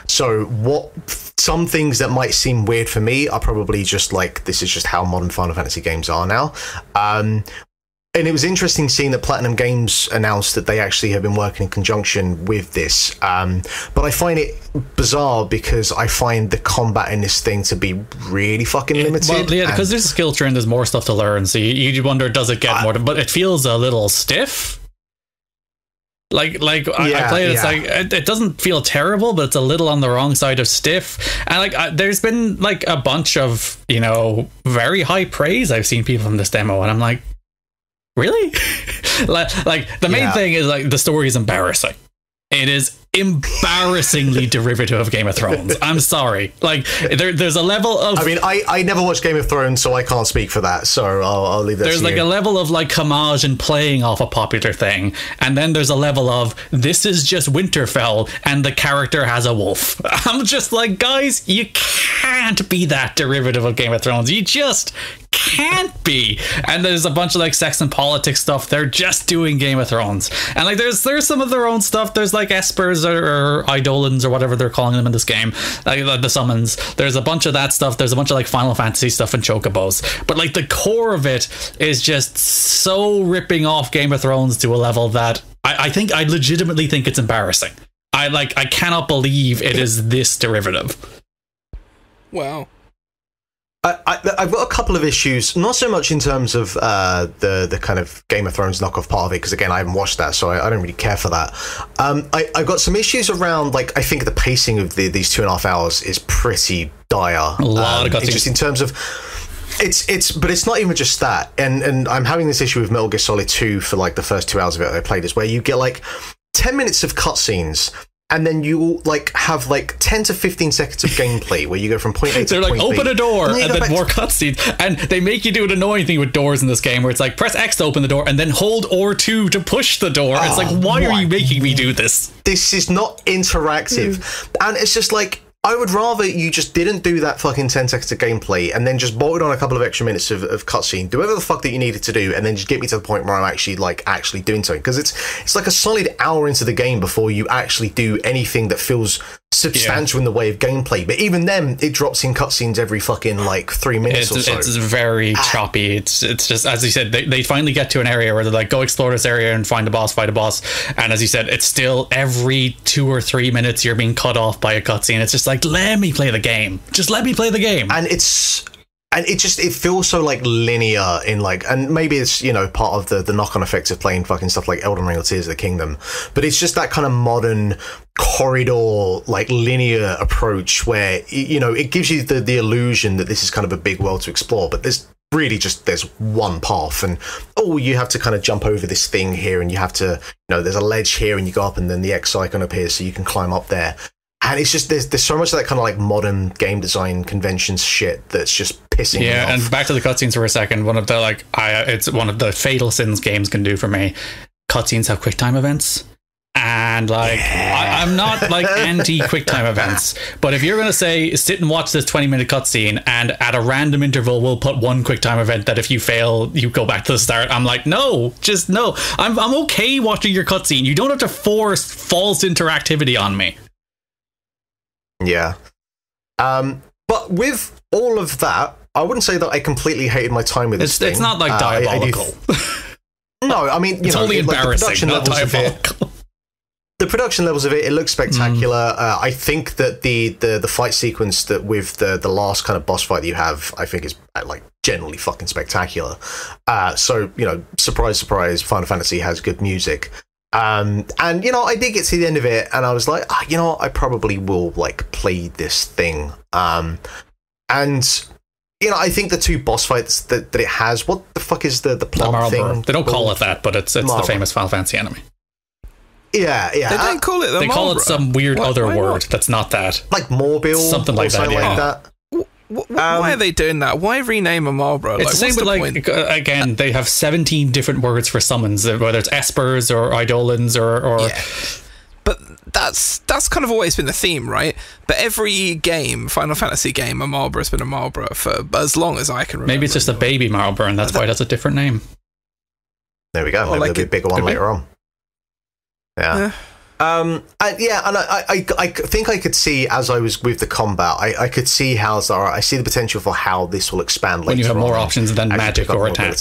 So some things that might seem weird for me are probably just like, this is just how modern Final Fantasy games are now. And it was interesting seeing that Platinum Games announced that they actually have been working in conjunction with this. But I find it bizarre because I find the combat in this thing to be really fucking limited.
Well, yeah, because there's a skill tree and there's more stuff to learn. So you wonder, does it get more? But it feels a little stiff. I play it. It's like it doesn't feel terrible, but it's a little on the wrong side of stiff. And there's been like a bunch of very high praise I've seen people from this demo, and I'm like, really? like the main thing is like the story is embarrassing. It is embarrassingly derivative of Game of Thrones. I'm sorry. Like there's a level of...
I mean, I never watched Game of Thrones, so I can't speak for that. So I'll leave that to you.
There's like a level of like homage and playing off a popular thing. And then there's a level of this is just Winterfell and the character has a wolf. I'm just like, guys, you can't be that derivative of Game of Thrones. You just can't be. And there's a bunch of like sex and politics stuff. They're just doing Game of Thrones. And like there's some of their own stuff. There's like espers or eidolons or whatever they're calling them in this game, like the summons. There's a bunch of that stuff. There's a bunch of like Final Fantasy stuff and chocobos, but like the core of it is just so ripping off Game of Thrones to a level that I legitimately think it's embarrassing. I cannot believe it is this derivative.
Wow.
I've got a couple of issues, not so much in terms of the kind of Game of Thrones knockoff part of it, because again, I haven't watched that, so I don't really care for that. I've got some issues around, like, I think the pacing of these 2.5 hours is pretty dire.
A lot of cutscenes.
Just in terms of... But it's not even just that. And I'm having this issue with Metal Gear Solid 2 for, like, the first 2 hours of it I played, is where you get, like, 10 minutes of cutscenes, and then you like have like 10 to 15 seconds of gameplay where you go from point A to
They're
point
like,
B.
open a door, and then more cutscenes. And they make you do an annoying thing with doors in this game where it's like, press X to open the door, and then hold R2 to push the door. It's like, why are you making me do this?
This is not interactive. And it's just like, I would rather you just didn't do that fucking 10 seconds of gameplay and then just bolted on a couple of extra minutes of cutscene, do whatever the fuck that you needed to do, and then just get me to the point where I'm actually doing something. Because it's like a solid hour into the game before you actually do anything that feels substantial in the way of gameplay. But even then, it drops in cutscenes every fucking like 3 minutes or so.
It's very choppy. It's just, as you said, they finally get to an area where they're like, go explore this area and find a boss, fight a boss. And as you said, it's still every 2 or 3 minutes you're being cut off by a cutscene. It's just like, let me play the game. Just let me play the game.
And it feels so like linear in like, and maybe it's, part of the knock-on effects of playing fucking stuff like Elden Ring or Tears of the Kingdom, but it's just that kind of modern corridor, like linear approach where, it gives you the illusion that this is kind of a big world to explore, but there's really just, there's one path, and you have to kind of jump over this thing here, and you have to, there's a ledge here, and you go up, and then the X icon appears so you can climb up there. And it's just, there's so much of that kind of like modern game design conventions shit that's just pissing me off.
Yeah, and back to the cutscenes for a second. One of the it's one of the fatal sins games can do for me. Cutscenes have QuickTime events. And I'm not like anti QuickTime events, but if you're going to say sit and watch this 20-minute cutscene and at a random interval we'll put one QuickTime event that if you fail you go back to the start, I'm like, no, just no. I'm okay watching your cutscene. You don't have to force false interactivity on me.
Yeah. But with all of that, I wouldn't say that I completely hated my time with this thing.
It's not like diabolical.
No, I mean,
it's only embarrassing, not diabolical.
The production levels of it looks spectacular. I think that the fight sequence that with the last kind of boss fight that you have, I think is like generally fucking spectacular. So, surprise, surprise, Final Fantasy has good music. And I did get to the end of it, and I was like, I probably will like play this thing. And I think the two boss fights that it has. What the fuck is the plot thing?
They don't call it that, but it's the famous Final Fantasy enemy.
Yeah.
They don't call it.
They call it some weird other word that's not that.
Like Morbil,
something like that.
Like that.
Why are they doing that? Why rename a Marlborough?
It's the same with like, again, they have 17 different words for summons, whether it's espers or eidolons or
yeah. But that's kind of always been the theme, right? But every game, Final Fantasy game, a Marlborough's been a Marlborough for as long as I can remember.
Maybe it's just a baby Marlborough, and that's why it has a different name.
There we go. Maybe there'll be a bigger one later on. Yeah. I think I could see, as I was with the combat, I could see I see the potential for how this will expand later
when you have more
on
options than magic or attack.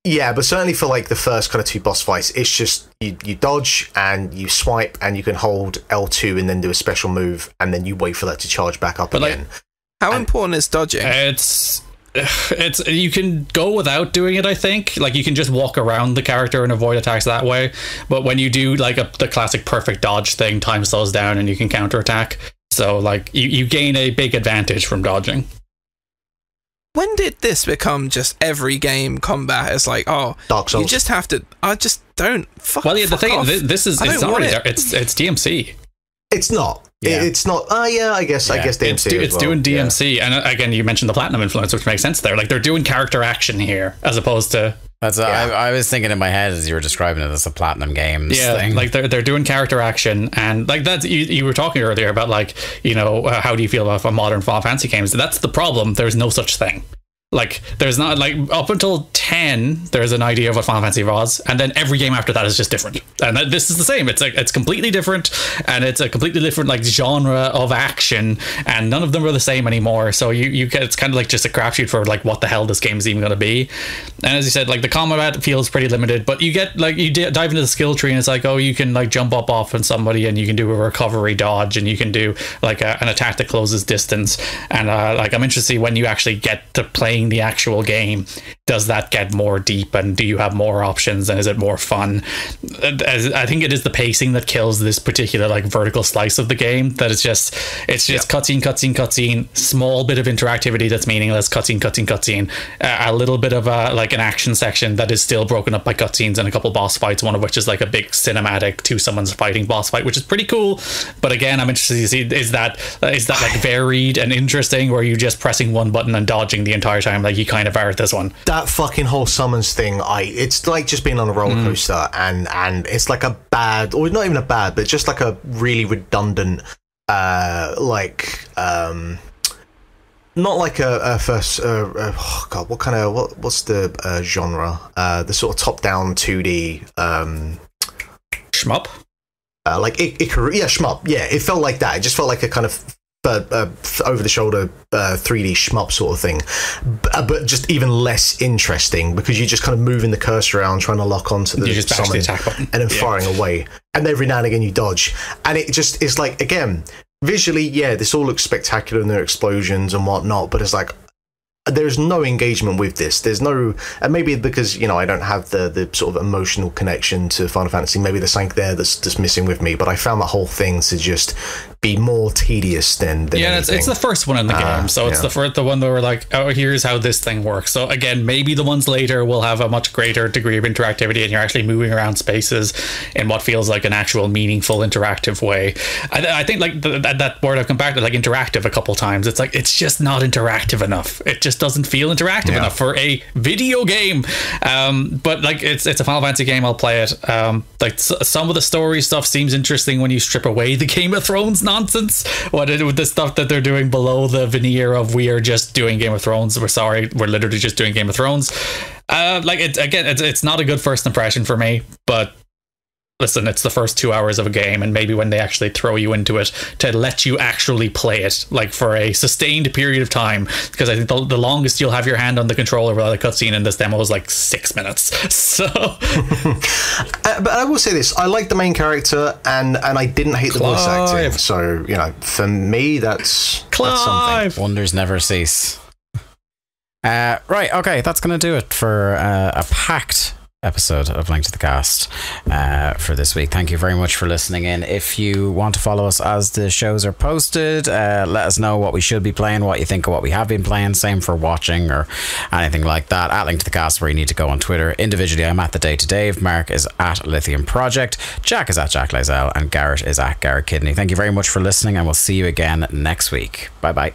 Yeah, but certainly for like the first kind of 2 boss fights, it's just you dodge and you swipe and you can hold L2 and then do a special move and then you wait for that to charge back up again.
How important is dodging?
It's you can go without doing it, I think. Like, you can just walk around the character and avoid attacks that way. But when you do like the classic perfect dodge thing, time slows down and you can counterattack. So like you gain a big advantage from dodging.
When did this become just every game combat? It's like, oh,
Dark Souls.
You just have to. I just don't.
Well, yeah, the thing is, this is it's not really it's DMC.
It's not. Yeah. It's not. Yeah, I guess DMC.
It's doing DMC, and again, you mentioned the Platinum influence, which makes sense there. Like, they're doing character action here, as opposed to.
That's I was thinking in my head as you were describing it as a Platinum Games thing.
Like they're doing character action, and like that's you were talking earlier about, like, you know, how do you feel about modern Final Fantasy games? That's the problem. There's no such thing. Like, there's not, like, up until 10 there's an idea of what Final Fantasy was, and then every game after that is just different, and this is the same. It's like, it's completely different, and it's a completely different, like, genre of action, and none of them are the same anymore. So you get, it's kind of like just a crapshoot for like what the hell this game is even going to be. And as you said, like, the combat feels pretty limited, but you get, like, you dive into the skill tree and it's like, oh, you can like jump up off on somebody and you can do a recovery dodge, and you can do like an attack that closes distance, and like, I'm interested to see when you actually get to playing the actual game, does that get more deep, and do you have more options, and is it more fun? I think it is the pacing that kills this particular like vertical slice of the game, that it's just cutscene, small bit of interactivity that's meaningless, cutscene, a little bit of like an action section that is still broken up by cutscenes, and a couple boss fights, one of which is like a big cinematic 2 summons fighting boss fight, which is pretty cool. But again, I'm interested to see, is that like varied and interesting, or are you just pressing one button and dodging the entire time like you kind of are at this one?
That fucking whole summons thing, it's like just being on a roller coaster, and it's like a bad, or not even a bad, but just like a really redundant, not like a first. Oh God, what's the genre? The sort of top-down 2D
shmup.
Like shmup. Yeah, it felt like that. It just felt like a kind of over-the-shoulder 3D shmup sort of thing, but just even less interesting, because you're just kind of moving the cursor around, trying to lock onto the summon, and then firing away, and every now and again you dodge, and it's like, again, visually, this all looks spectacular, and there are explosions and whatnot, but it's like, there's no engagement with this. There's no, and maybe because, you know, I don't have the sort of emotional connection to Final Fantasy, maybe there's something there that's missing with me, but I found that whole thing to just be more tedious than anything.
It's the first one in the game, so it's the one that we're like, oh, here's how this thing works. So again, maybe the ones later will have a much greater degree of interactivity, and you're actually moving around spaces in what feels like an actual meaningful interactive way. I think like that word, I've come back to, like, interactive a couple times. It's like, it's just not interactive enough. It just doesn't feel interactive enough for a video game. But like, it's a Final Fantasy game. I'll play it. Like, some of the story stuff seems interesting when you strip away the Game of Thrones nonsense, with the stuff that they're doing below the veneer of, we are just doing Game of Thrones, we're literally just doing Game of Thrones. Like, it's not a good first impression for me, but listen, it's the first 2 hours of a game, and maybe when they actually throw you into it to let you actually play it, like, for a sustained period of time, because I think the longest you'll have your hand on the controller without a cutscene in this demo is like 6 minutes. So
but I will say this, I like the main character, and I didn't hate the voice acting, so, you know, for me that's something.
Wonders never cease. Right, okay, that's gonna do it for a packed episode of Link to the Cast for this week. Thank you very much for listening in. If you want to follow us as the shows are posted, let us know what we should be playing, what you think of what we have been playing, same for watching or anything like that, at Link to the Cast, where you need to go on Twitter. Individually, I'm at The Day to Dave, Mark is at Lithium Project, Jack is at Jack Lizelle, and Garrett is at Garrett Kidney. Thank you very much for listening, and we'll see you again next week. Bye bye.